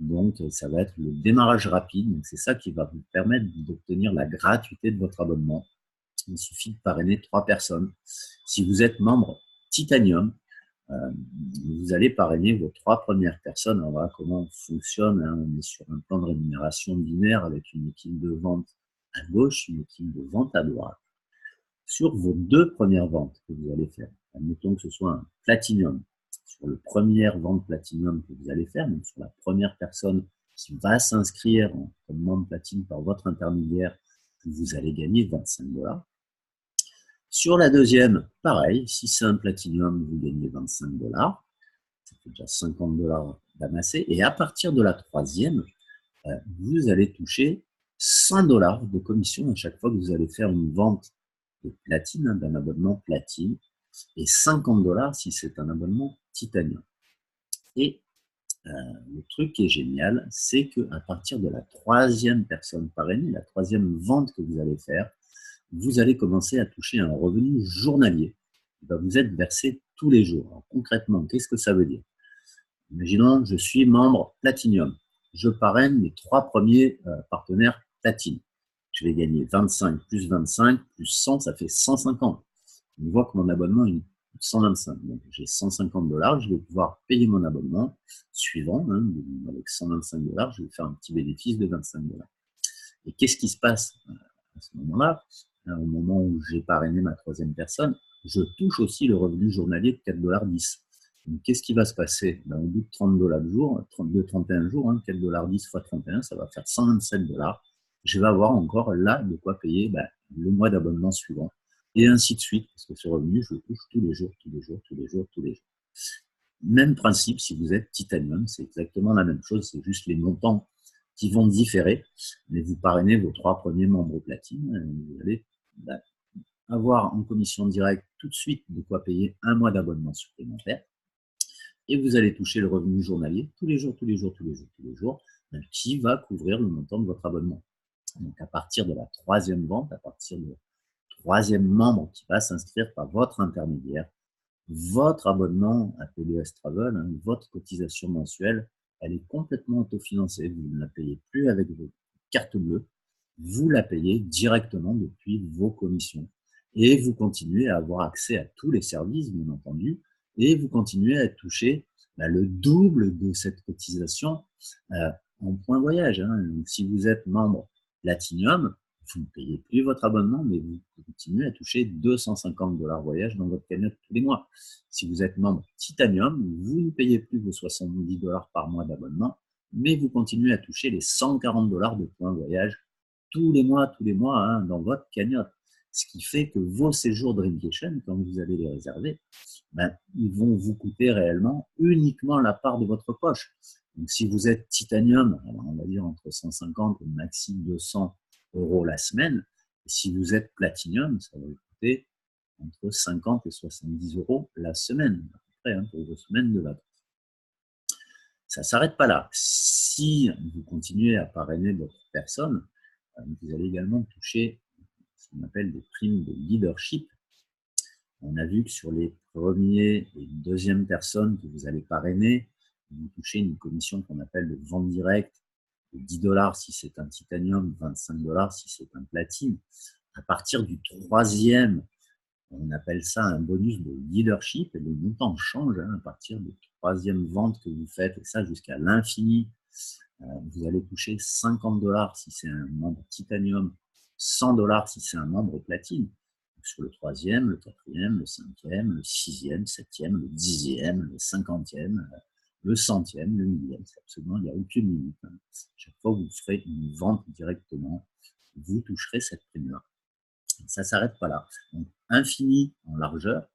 Donc, ça va être le démarrage rapide. Donc, c'est ça qui va vous permettre d'obtenir la gratuité de votre abonnement. Il suffit de parrainer 3 personnes. Si vous êtes membre Titanium, vous allez parrainer vos 3 premières personnes. Alors voilà comment on fonctionne. On est sur un plan de rémunération binaire avec une équipe de vente à gauche, une équipe de vente à droite. Sur vos 2 premières ventes que vous allez faire, admettons que ce soit un Platinum, sur le première vente Platinum que vous allez faire, donc sur la première personne qui va s'inscrire comme membre Platine par votre intermédiaire, vous allez gagner 25 $. Sur la deuxième, pareil, si c'est un Platinum, vous gagnez 25 $. Ça fait déjà 50 $ d'amasser. Et à partir de la troisième, vous allez toucher 100 $ de commission à chaque fois que vous allez faire une vente de platine, d'un abonnement platine, et 50 $ si c'est un abonnement titanium. Et le truc qui est génial, c'est qu'à partir de la troisième personne parrainée, la troisième vente que vous allez faire, vous allez commencer à toucher un revenu journalier qui va vous être versé tous les jours. Alors, concrètement, qu'est-ce que ça veut dire? Imaginons, je suis membre Platinum. Je parraine mes 3 premiers partenaires platine. Je vais gagner 25 plus 25 plus 100, ça fait 150. On voit que mon abonnement est 125. Donc, j'ai 150 $. Je vais pouvoir payer mon abonnement suivant. Avec 125 $, je vais faire un petit bénéfice de 25 $. Et qu'est-ce qui se passe à ce moment-là? Au moment où j'ai parrainé ma troisième personne, je touche aussi le revenu journalier de 4,10 $. Donc, qu'est-ce qui va se passer? Au bout de 30 $ le jour, 31 jours, 4,10 $ fois 31, ça va faire 127 $. Je vais avoir encore là de quoi payer le mois d'abonnement suivant. Et ainsi de suite, parce que ce revenu, je le touche tous les jours, tous les jours, tous les jours, tous les jours. Même principe, si vous êtes Titanium, c'est exactement la même chose, c'est juste les montants qui vont différer, mais vous parrainez vos 3 premiers membres platine, vous allez avoir en commission directe tout de suite de quoi payer un mois d'abonnement supplémentaire, et vous allez toucher le revenu journalier tous les jours, tous les jours, tous les jours, tous les jours, qui va couvrir le montant de votre abonnement. Donc à partir de la troisième vente, à partir du troisième membre qui va s'inscrire par votre intermédiaire, votre abonnement à PDS Travel, votre cotisation mensuelle, elle est complètement autofinancée. Vous ne la payez plus avec vos cartes bleues, vous la payez directement depuis vos commissions. Et vous continuez à avoir accès à tous les services, bien entendu, et vous continuez à toucher le double de cette cotisation en points voyage. Donc, si vous êtes membre Platinum, vous ne payez plus votre abonnement, mais vous continuez à toucher 250 $ voyage dans votre cagnotte tous les mois. Si vous êtes membre Titanium, vous ne payez plus vos 70 $ par mois d'abonnement, mais vous continuez à toucher les 140 $ de points voyage tous les mois dans votre cagnotte. Ce qui fait que vos séjours Dreamcation, quand vous allez les réserver, ils vont vous coûter réellement uniquement la part de votre poche. Donc si vous êtes Titanium, alors on va dire entre 150 et maxi 200 € la semaine. Et si vous êtes Platinum, ça va vous coûter entre 50 et 70 € la semaine, à peu près, pour vos semaines de vacances. Ça ne s'arrête pas là. Si vous continuez à parrainer d'autres personnes, vous allez également toucher ce qu'on appelle des primes de leadership. On a vu que sur les premiers et deuxièmes personnes que vous allez parrainer, vous touchez une commission qu'on appelle de vente directe de 10 $ si c'est un titanium, 25 $ si c'est un platine. À partir du troisième, on appelle ça un bonus de leadership et le montant change à partir du troisième vente que vous faites, et ça jusqu'à l'infini. Vous allez toucher 50 $ si c'est un membre titanium, 100 $ si c'est un membre platine. Donc sur le troisième, le quatrième, le cinquième, le sixième, septième, le dixième, le cinquantième, le centième, le millième, c'est absolument, il n'y a aucune limite. Chaque fois que vous ferez une vente directement, vous toucherez cette prime-là. Ça ne s'arrête pas là. Donc, infini en largeur,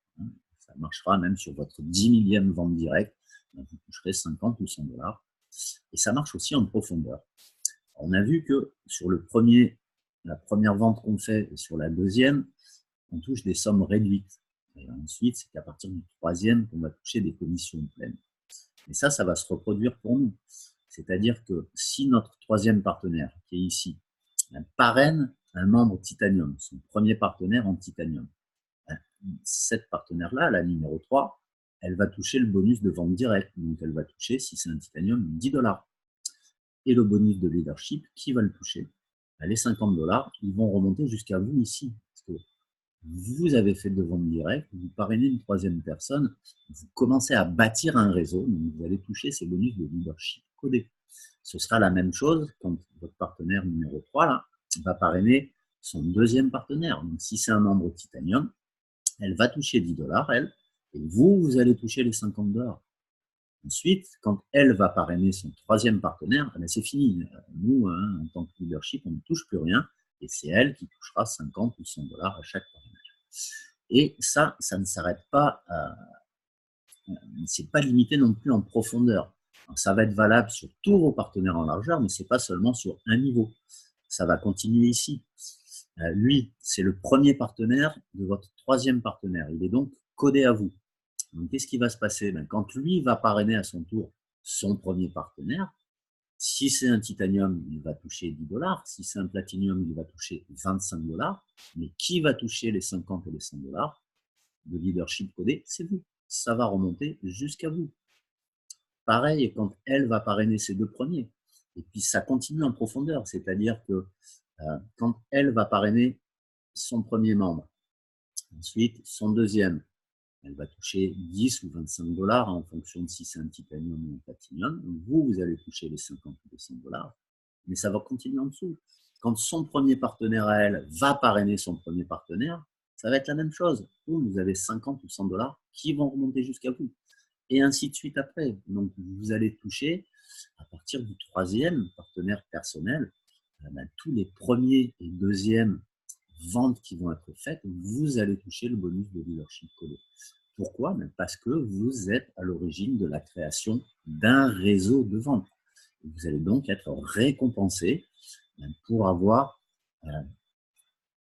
ça marchera même sur votre 10 millième vente directe, vous toucherez 50 ou 100 $. Et ça marche aussi en profondeur. On a vu que sur la première vente qu'on fait et sur la deuxième, on touche des sommes réduites. Et ensuite, c'est qu'à partir du troisième qu'on va toucher des commissions pleines. Et ça va se reproduire pour nous. C'est-à-dire que si notre troisième partenaire, qui est ici, parraine un membre Titanium, son premier partenaire en Titanium, cette partenaire-là, la numéro 3, elle va toucher le bonus de vente directe. Donc, elle va toucher, si c'est un titanium, 10 $. Et le bonus de leadership, qui va le toucher? Les 50 $, ils vont remonter jusqu'à vous ici. Parce que vous avez fait de vente directe, vous parrainez une troisième personne, vous commencez à bâtir un réseau, donc vous allez toucher ces bonus de leadership codés. Ce sera la même chose quand votre partenaire numéro 3 là, va parrainer son deuxième partenaire. Donc, si c'est un membre Titanium, elle va toucher 10 $, elle, et vous, vous allez toucher les 50 $. Ensuite, quand elle va parrainer son troisième partenaire, c'est fini. Nous, en tant que leadership, on ne touche plus rien, et c'est elle qui touchera 50 ou 100 $ à chaque parrainage. Et ça ne s'arrête pas, c'est pas limité non plus en profondeur. Alors, ça va être valable sur tous vos partenaires en largeur, mais c'est pas seulement sur un niveau. Ça va continuer ici. Lui, c'est le premier partenaire de votre troisième partenaire. Il est donc codé à vous. Donc, qu'est-ce qui va se passer? Quand lui va parrainer à son tour son premier partenaire, si c'est un titanium, il va toucher 10 $. Si c'est un platinium, il va toucher 25 $. Mais qui va toucher les 50 et les 100 $ de leadership codé? C'est vous. Ça va remonter jusqu'à vous. Pareil, quand elle va parrainer ses deux premiers. Et puis, ça continue en profondeur. C'est-à-dire que quand elle va parrainer son premier membre, ensuite son deuxième, elle va toucher 10 ou 25 $ en fonction de si c'est un titanium ou un platinium. Vous allez toucher les 50 ou les 100 $, mais ça va continuer en dessous. Quand son premier partenaire à elle va parrainer son premier partenaire, ça va être la même chose. Vous avez 50 ou 100 $ qui vont remonter jusqu'à vous. Et ainsi de suite après. Donc, vous allez toucher, à partir du troisième partenaire personnel, tous les premiers et deuxièmes ventes qui vont être faites, vous allez toucher le bonus de leadership codé. Pourquoi? Parce que vous êtes à l'origine de la création d'un réseau de vente. Vous allez donc être récompensé pour avoir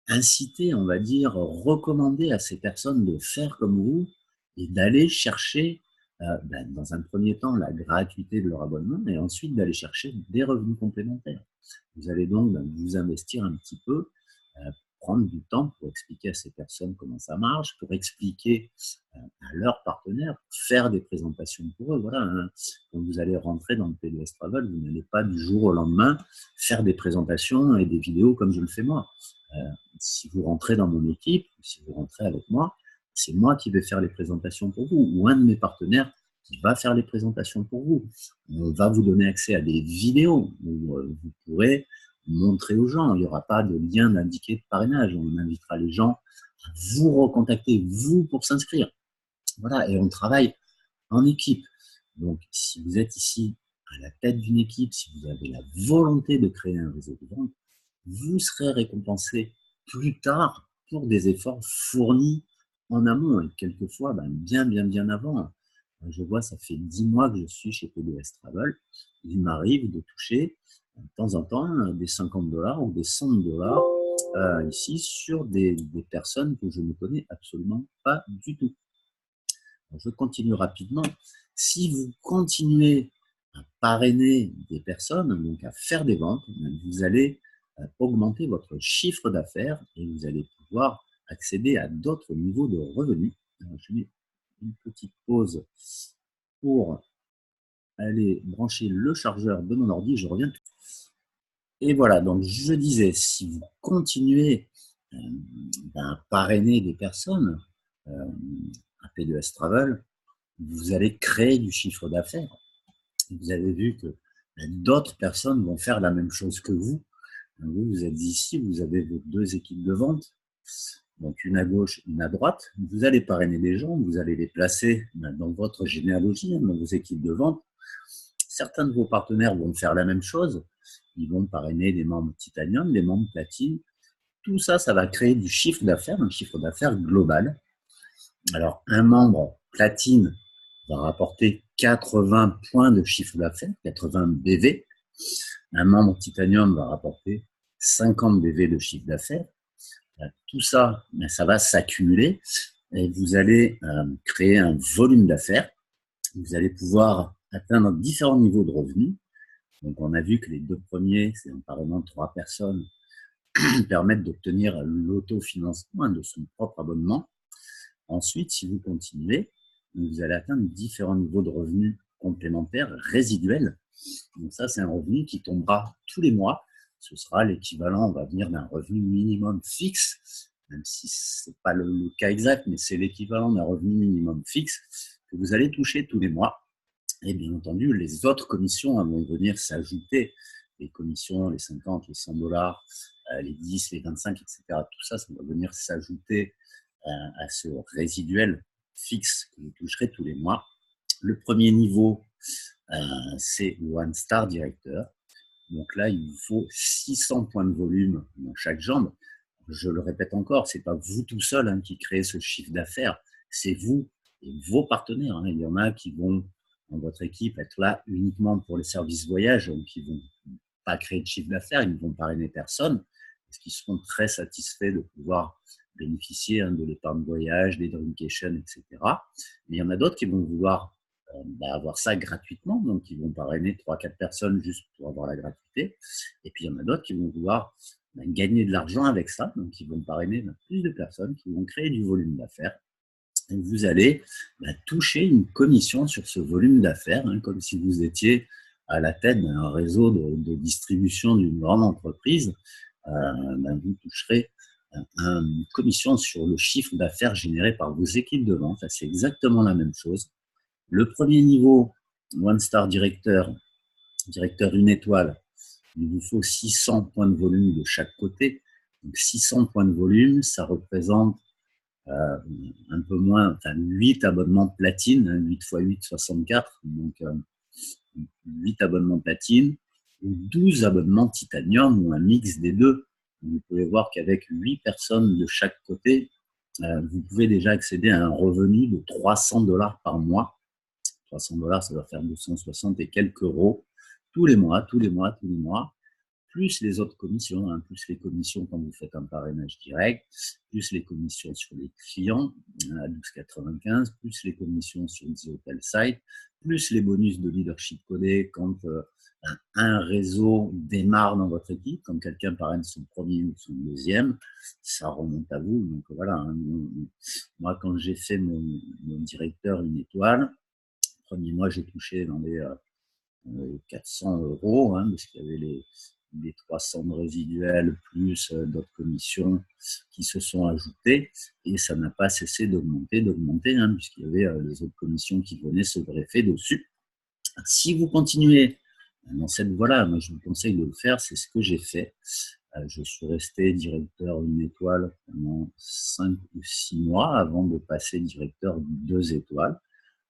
incité, on va dire, recommandé à ces personnes de faire comme vous et d'aller chercher, dans un premier temps, la gratuité de leur abonnement et ensuite d'aller chercher des revenus complémentaires. Vous allez donc vous investir un petit peu, prendre du temps pour expliquer à ces personnes comment ça marche, pour expliquer à leurs partenaires, faire des présentations pour eux. Voilà, quand vous allez rentrer dans le PDS Travel, vous n'allez pas du jour au lendemain faire des présentations et des vidéos comme je le fais moi. Si vous rentrez dans mon équipe, si vous rentrez avec moi, c'est moi qui vais faire les présentations pour vous, ou un de mes partenaires qui va faire les présentations pour vous. On va vous donner accès à des vidéos où vous pourrez montrer aux gens. Il n'y aura pas de lien d'indiqué de parrainage. On invitera les gens à vous recontacter, vous, pour s'inscrire. Voilà, et on travaille en équipe. Donc, si vous êtes ici à la tête d'une équipe, si vous avez la volonté de créer un réseau de vente, vous serez récompensé plus tard pour des efforts fournis en amont et quelquefois bien avant. Je vois, ça fait 10 mois que je suis chez PDS Travel. Il m'arrive de toucher de temps en temps des 50 $ ou des 100 $ ici sur des personnes que je ne connais absolument pas du tout. Alors, je continue rapidement. Si vous continuez à parrainer des personnes, donc à faire des ventes, vous allez augmenter votre chiffre d'affaires et vous allez pouvoir accéder à d'autres niveaux de revenus. Alors, je mets une petite pause pour aller brancher le chargeur de mon ordi. Je reviens. Et voilà, donc je disais, si vous continuez à parrainer des personnes à P2S Travel, vous allez créer du chiffre d'affaires. Vous avez vu que d'autres personnes vont faire la même chose que vous. Vous êtes ici, vous avez vos deux équipes de vente, donc une à gauche, une à droite. Vous allez parrainer des gens, vous allez les placer dans votre généalogie, dans vos équipes de vente. Certains de vos partenaires vont faire la même chose. Ils vont parrainer des membres Titanium, des membres Platine. Tout ça, ça va créer du chiffre d'affaires, un chiffre d'affaires global. Alors, un membre Platine va rapporter 80 points de chiffre d'affaires, 80 BV. Un membre Titanium va rapporter 50 BV de chiffre d'affaires. Tout ça, ça va s'accumuler et vous allez créer un volume d'affaires. Vous allez pouvoir atteindre différents niveaux de revenus. Donc, on a vu que les deux premiers, c'est en parrainant 3 personnes, permettent d'obtenir l'autofinancement de son propre abonnement. Ensuite, si vous continuez, vous allez atteindre différents niveaux de revenus complémentaires résiduels. Donc ça, c'est un revenu qui tombera tous les mois. Ce sera l'équivalent, on va dire, d'un revenu minimum fixe, même si ce n'est pas le cas exact, mais c'est l'équivalent d'un revenu minimum fixe que vous allez toucher tous les mois. Et bien entendu, les autres commissions vont venir s'ajouter. Les commissions, les 50, les 100 dollars, les 10, les 25, etc. Tout ça, ça va venir s'ajouter à ce résiduel fixe que vous toucherez tous les mois. Le premier niveau, c'est One Star Director. Donc là, il vous faut 600 points de volume dans chaque jambe. Je le répète encore, ce n'est pas vous tout seul qui créez ce chiffre d'affaires, c'est vous et vos partenaires. Il y en a qui vont, dans votre équipe, être là uniquement pour les services voyage, donc ils ne vont pas créer de chiffre d'affaires, ils ne vont parrainer personne, parce qu'ils seront très satisfaits de pouvoir bénéficier de l'épargne voyage, des Dreamcation, etc. Mais il y en a d'autres qui vont vouloir avoir ça gratuitement, donc ils vont parrainer 3-4 personnes juste pour avoir la gratuité. Et puis il y en a d'autres qui vont vouloir gagner de l'argent avec ça, donc ils vont parrainer plus de personnes, qui vont créer du volume d'affaires. Et vous allez toucher une commission sur ce volume d'affaires, comme si vous étiez à la tête d'un réseau de distribution d'une grande entreprise. Vous toucherez une commission sur le chiffre d'affaires généré par vos équipes de vente. C'est exactement la même chose. Le premier niveau, One Star Directeur, directeur 1 étoile, il vous faut 600 points de volume de chaque côté. Donc 600 points de volume, ça représente un peu moins, enfin 8 abonnements platine, 8 x 8, 64, donc 8 abonnements platine, ou 12 abonnements titanium, ou un mix des deux. Vous pouvez voir qu'avec 8 personnes de chaque côté, vous pouvez déjà accéder à un revenu de 300 dollars par mois. 300 dollars, ça va faire 260 et quelques euros tous les mois, plus les autres commissions, plus les commissions quand vous faites un parrainage direct, plus les commissions sur les clients à 12,95, plus les commissions sur The Hotel Site, plus les bonus de leadership codé quand un réseau démarre dans votre équipe, quand quelqu'un parraine son premier ou son deuxième, ça remonte à vous. Donc voilà, moi quand j'ai fait mon directeur 1 étoile, premier mois, j'ai touché dans les 400 euros, parce qu'il y avait les 300 de résiduels plus d'autres commissions qui se sont ajoutées. Et ça n'a pas cessé d'augmenter, puisqu'il y avait les autres commissions qui venaient se greffer dessus. Si vous continuez dans cette voie-là, moi je vous conseille de le faire, c'est ce que j'ai fait. Je suis resté directeur 1 étoile pendant 5 ou 6 mois avant de passer directeur 2 étoiles.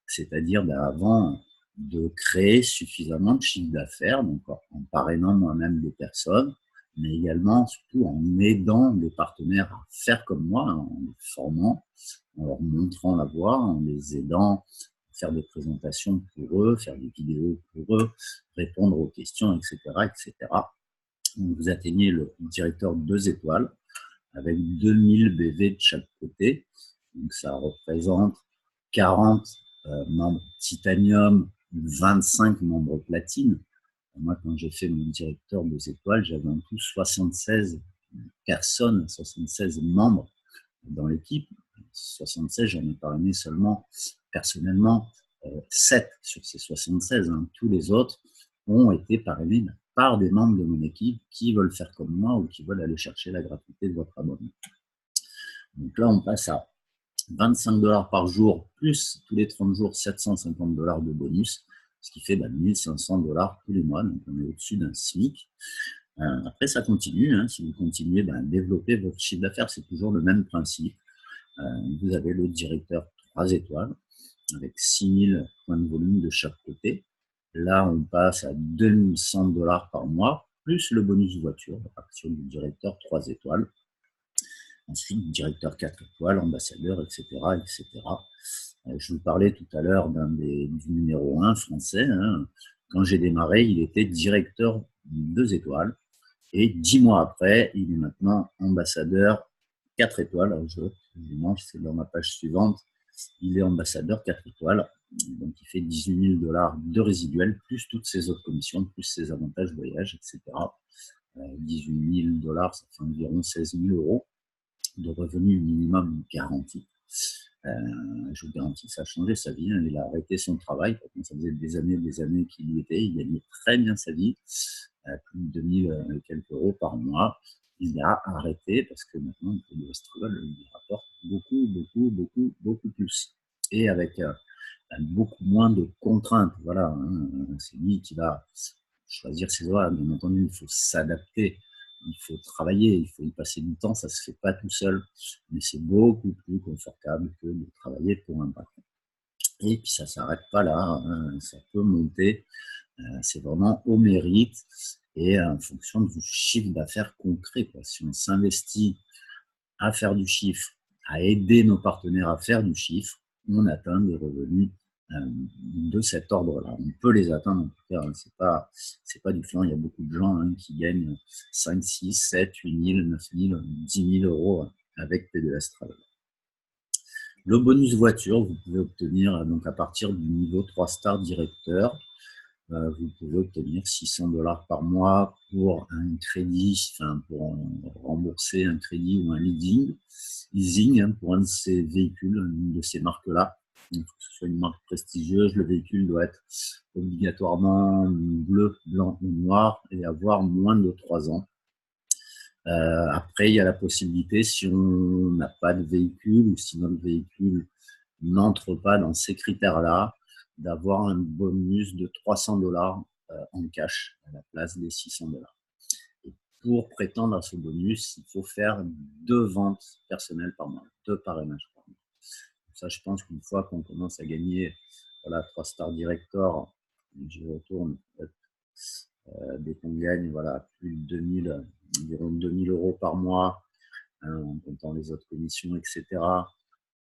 C'est-à-dire avant de créer suffisamment de chiffre d'affaires, donc en parrainant moi-même des personnes, mais également, surtout, en aidant les partenaires à faire comme moi, en les formant, en leur montrant la voie, en les aidant à faire des présentations pour eux, faire des vidéos pour eux, répondre aux questions, etc., etc. Donc, vous atteignez le directeur 2 étoiles avec 2000 BV de chaque côté. Donc, ça représente 40 membres titanium, 25 membres platine. Moi, quand j'ai fait mon directeur 2 étoiles, j'avais en tout 76 personnes, 76 membres dans l'équipe. 76, j'en ai parrainé seulement personnellement 7 sur ces 76. Tous les autres ont été parrainés par des membres de mon équipe qui veulent faire comme moi ou qui veulent aller chercher la gratuité de votre abonnement. Donc là, on passe à 25 dollars par jour, plus tous les 30 jours, 750 dollars de bonus, ce qui fait 1500 dollars tous les mois. Donc, on est au-dessus d'un SMIC. Après, ça continue. Si vous continuez à développer votre chiffre d'affaires, c'est toujours le même principe. Vous avez le directeur 3 étoiles avec 6000 points de volume de chaque côté. Là, on passe à 2100 dollars par mois, plus le bonus voiture à partir du directeur 3 étoiles. Ensuite, directeur 4 étoiles, ambassadeur, etc., etc. Je vous parlais tout à l'heure du numéro 1 français. Quand j'ai démarré, il était directeur 2 étoiles. Et 10 mois après, il est maintenant ambassadeur 4 étoiles. Alors, c'est dans ma page suivante. Il est ambassadeur 4 étoiles. Donc, il fait 18 000 dollars de résiduel, plus toutes ses autres commissions, plus ses avantages voyage, etc. 18 000 dollars, ça fait environ 16 000 euros de revenus minimum garantis. Je vous garantis que ça a changé sa vie, hein. Il a arrêté son travail. Pourtant, ça faisait des années qu'il y était. Il gagnait très bien sa vie, plus de 2000 et quelques euros par mois. Il a arrêté parce que maintenant, le Struggle lui rapporte beaucoup, beaucoup, beaucoup, beaucoup plus. Et avec beaucoup moins de contraintes. Voilà, hein. C'est lui qui va choisir ses horaires. Bien entendu, il faut s'adapter, il faut travailler, il faut y passer du temps. Ça ne se fait pas tout seul, mais c'est beaucoup plus confortable que de travailler pour un patron. Et puis ça ne s'arrête pas là, hein. Ça peut monter. C'est vraiment au mérite et en fonction du chiffre d'affaires concret, quoi. Si on s'investit à faire du chiffre, à aider nos partenaires à faire du chiffre, on atteint des revenus de cet ordre-là. On peut les atteindre, en tout cas, hein. C'est pas du flan. Il y a beaucoup de gens, hein, qui gagnent 5, 6, 7, 8 000, 9 000, 10 000 euros avec P2S Travel. Le bonus voiture, vous pouvez obtenir donc à partir du niveau 3 stars directeur. Vous pouvez obtenir 600 $ par mois pour un crédit, enfin pour rembourser un crédit ou un leasing, hein, pour un de ces véhicules, une de ces marques-là. Il faut que ce soit une marque prestigieuse. Le véhicule doit être obligatoirement bleu, blanc ou noir et avoir moins de 3 ans. Après, il y a la possibilité, si on n'a pas de véhicule ou si notre véhicule n'entre pas dans ces critères-là, d'avoir un bonus de 300 $ en cash à la place des 600 $. Et pour prétendre à ce bonus, il faut faire 2 ventes personnelles par mois, 2 parrainages par mois. Ça, je pense qu'une fois qu'on commence à gagner 3 stars director, j'y retourne dès qu'on gagne plus de 2000, environ 2000 € par mois, hein, en comptant les autres commissions, etc.,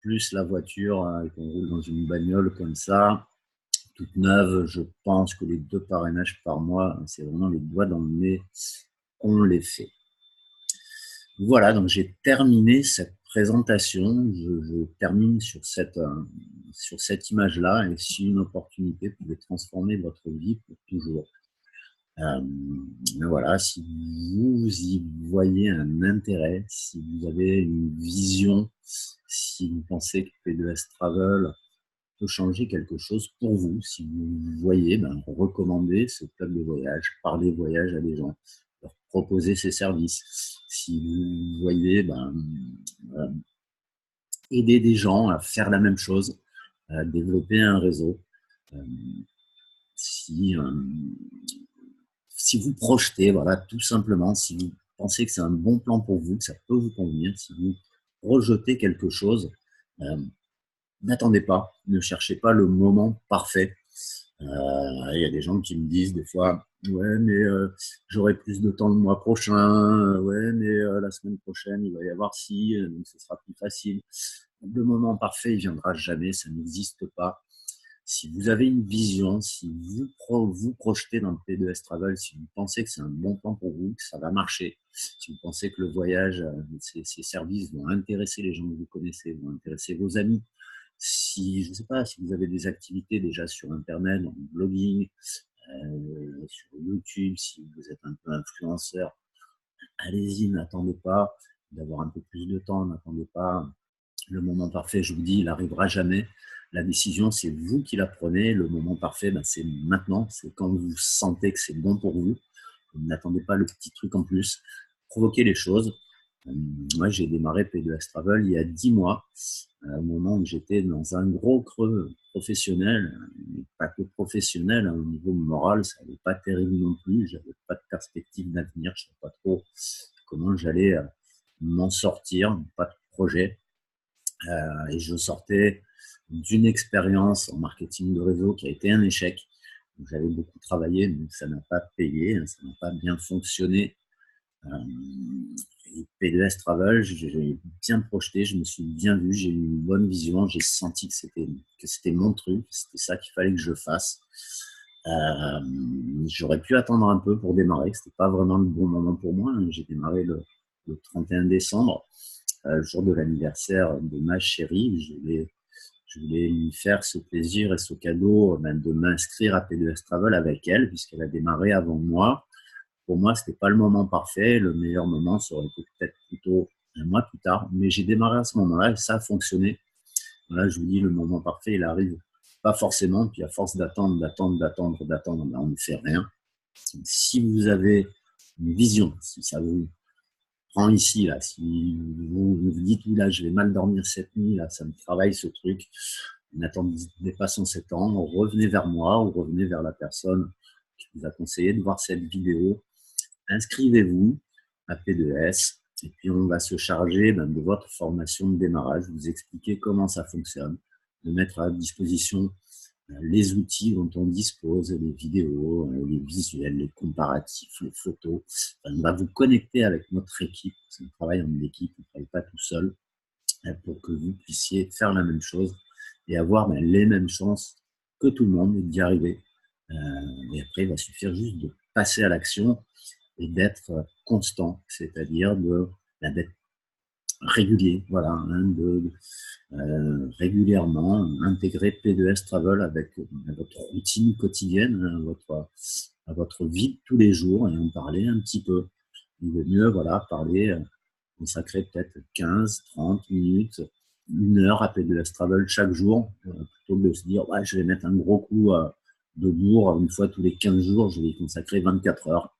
plus la voiture, et qu'on roule dans une bagnole comme ça, toute neuve, je pense que les 2 parrainages par mois, c'est vraiment les doigts dans le nez, on les fait. Voilà, donc j'ai terminé cette présentation. Je termine sur cette image-là, et si une opportunité pouvait transformer votre vie pour toujours. Voilà, si vous y voyez un intérêt, si vous avez une vision, si vous pensez que P2S Travel peut changer quelque chose pour vous, si vous voyez, recommandez ce club de voyage, parlez voyage à des gens, leur proposer ses services. Si vous voyez, aider des gens à faire la même chose, à développer un réseau. Si vous projetez, tout simplement, si vous pensez que c'est un bon plan pour vous, que ça peut vous convenir, si vous projetez quelque chose, n'attendez pas, ne cherchez pas le moment parfait. Il y a des gens qui me disent des fois, ouais, mais j'aurai plus de temps le mois prochain, ouais, mais la semaine prochaine, il va y avoir ci, donc ce sera plus facile. Le moment parfait, il viendra jamais, ça n'existe pas. Si vous avez une vision, si vous projetez dans le P2S Travel, si vous pensez que c'est un bon plan pour vous, que ça va marcher, si vous pensez que le voyage, ces services vont intéresser les gens que vous connaissez, vont intéresser vos amis, si, je ne sais pas, si vous avez des activités déjà sur Internet, en blogging, sur YouTube, si vous êtes un peu influenceur, allez-y, n'attendez pas d'avoir un peu plus de temps, n'attendez pas le moment parfait. Je vous dis, il n'arrivera jamais. La décision, c'est vous qui la prenez. Le moment parfait, c'est maintenant. C'est quand vous sentez que c'est bon pour vous. N'attendez pas le petit truc en plus. Provoquez les choses. Moi, j'ai démarré P2S Travel il y a 10 mois, au moment où j'étais dans un gros creux professionnel, mais pas que professionnel, au niveau moral, ça n'allait pas terrible non plus. J'avais pas de perspective d'avenir. Je ne savais pas trop comment j'allais m'en sortir, pas de projet. Et je sortais d'une expérience en marketing de réseau qui a été un échec. J'avais beaucoup travaillé, donc ça n'a pas payé, ça n'a pas bien fonctionné. Et P2S Travel, j'ai bien projeté, je me suis bien vu, j'ai eu une bonne vision, j'ai senti que c'était mon truc, c'était ça qu'il fallait que je fasse. J'aurais pu attendre un peu pour démarrer, c'était pas vraiment le bon moment pour moi. J'ai démarré le 31 décembre. Le jour de l'anniversaire de ma chérie. Je voulais lui faire ce plaisir et ce cadeau de m'inscrire à P2S Travel avec elle, puisqu'elle a démarré avant moi. Pour moi, ce n'était pas le moment parfait. Le meilleur moment, ça aurait été peut-être plutôt un mois plus tard. Mais j'ai démarré à ce moment-là et ça a fonctionné. Là, je vous dis, le moment parfait, il arrive pas forcément. Puis à force d'attendre, ben, on ne fait rien. Si vous avez une vision, si ça vous prend ici, là, si vous vous dites, là, je vais mal dormir cette nuit, là, ça me travaille ce truc, n'attendez pas 107 ans, revenez vers moi ou revenez vers la personne qui vous a conseillé de voir cette vidéo. Inscrivez-vous à P2S et puis on va se charger de votre formation de démarrage, vous expliquer comment ça fonctionne, de mettre à disposition les outils dont on dispose, les vidéos, les visuels, les comparatifs, les photos. On va vous connecter avec notre équipe, parce qu'on travaille en équipe, on ne travaille pas tout seul, pour que vous puissiez faire la même chose et avoir les mêmes chances que tout le monde d'y arriver. Et après, il va suffire juste de passer à l'action et d'être constant, c'est-à-dire d'être régulier, voilà, régulièrement intégrer P2S Travel avec votre routine quotidienne, à votre vie de tous les jours et en parler un petit peu. Il vaut mieux, voilà, parler, consacrer peut-être 15, 30 minutes, 1 heure à P2S Travel chaque jour, plutôt que de se dire, ouais, je vais mettre un gros coup de bourre une fois tous les 15 jours, je vais y consacrer 24 heures.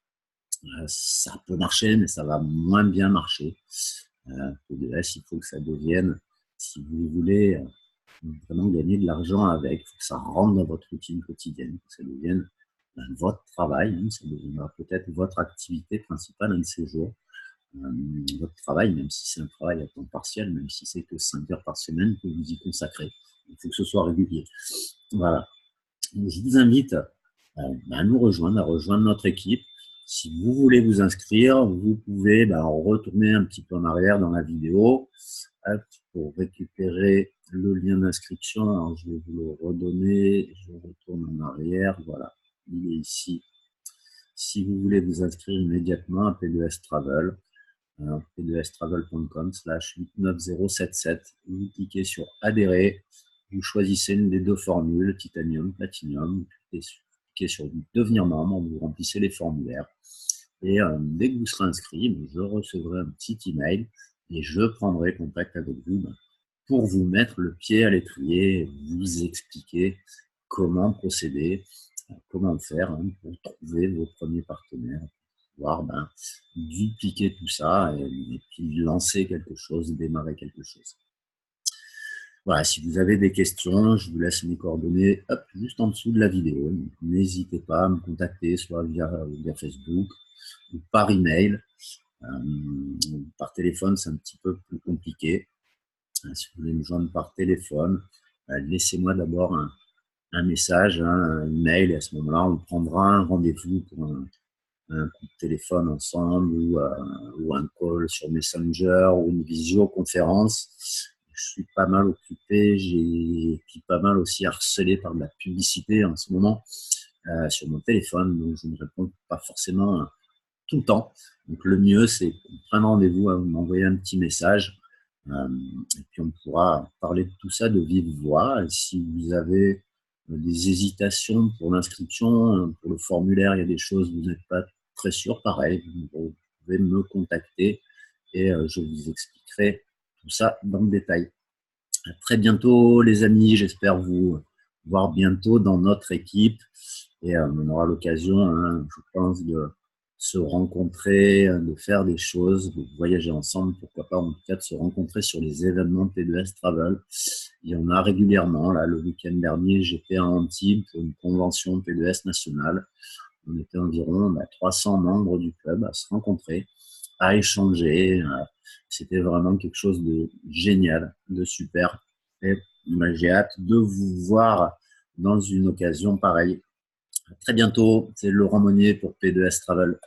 Ça peut marcher, mais ça va moins bien marcher. P2S, il faut que ça devienne, si vous voulez vraiment gagner de l'argent avec, il faut que ça rentre dans votre routine quotidienne, que ça devienne votre travail, ça deviendra peut-être votre activité principale un de ces jours. Votre travail, même si c'est un travail à temps partiel, même si c'est que 5 heures par semaine que vous y consacrez. Il faut que ce soit régulier. Voilà. Donc, je vous invite à nous rejoindre, à rejoindre notre équipe. Si vous voulez vous inscrire, vous pouvez retourner un petit peu en arrière dans la vidéo pour récupérer le lien d'inscription. Alors, je vais vous le redonner. Je retourne en arrière. Voilà, il est ici. Si vous voulez vous inscrire immédiatement à P2S Travel, p2stravel.com/89077, vous cliquez sur adhérer, vous choisissez une des 2 formules, Titanium, Platinum, vous cliquez sur devenir membre, vous remplissez les formulaires et dès que vous serez inscrit, je recevrai un petit email et je prendrai contact avec vous pour vous mettre le pied à l'étrier, vous expliquer comment procéder, comment faire pour trouver vos premiers partenaires, pouvoir dupliquer tout ça et puis lancer quelque chose, démarrer quelque chose. Voilà, si vous avez des questions, je vous laisse mes coordonnées juste en dessous de la vidéo. N'hésitez pas à me contacter, soit via Facebook ou par email. Par téléphone, c'est un petit peu plus compliqué. Si vous voulez me joindre par téléphone, laissez-moi d'abord un message, un email, et à ce moment-là, on prendra un rendez-vous pour un coup de téléphone ensemble ou un call sur Messenger ou une visioconférence. Je suis pas mal occupé, j'ai été pas mal aussi harcelé par de la publicité en ce moment sur mon téléphone, donc je ne réponds pas forcément tout le temps. Donc le mieux, c'est qu'on prenne rendez-vous, à m'envoyer un petit message et puis on pourra parler de tout ça de vive voix. Et si vous avez des hésitations pour l'inscription, pour le formulaire, il y a des choses où vous n'êtes pas très sûr, pareil, vous pouvez me contacter et je vous expliquerai tout ça dans le détail. À très bientôt les amis, j'espère vous voir bientôt dans notre équipe et on aura l'occasion, je pense, de se rencontrer, de faire des choses, de voyager ensemble, pourquoi pas en tout cas de se rencontrer sur les événements P2S Travel. Il y en a régulièrement. Là, le week-end dernier, j'étais à Antibes pour une convention P2S nationale. On était environ 300 membres du club à se rencontrer, à échanger. C'était vraiment quelque chose de génial, de super. Et j'ai hâte de vous voir dans une occasion pareille. À très bientôt, c'est Laurent Monnier pour P2S Travel.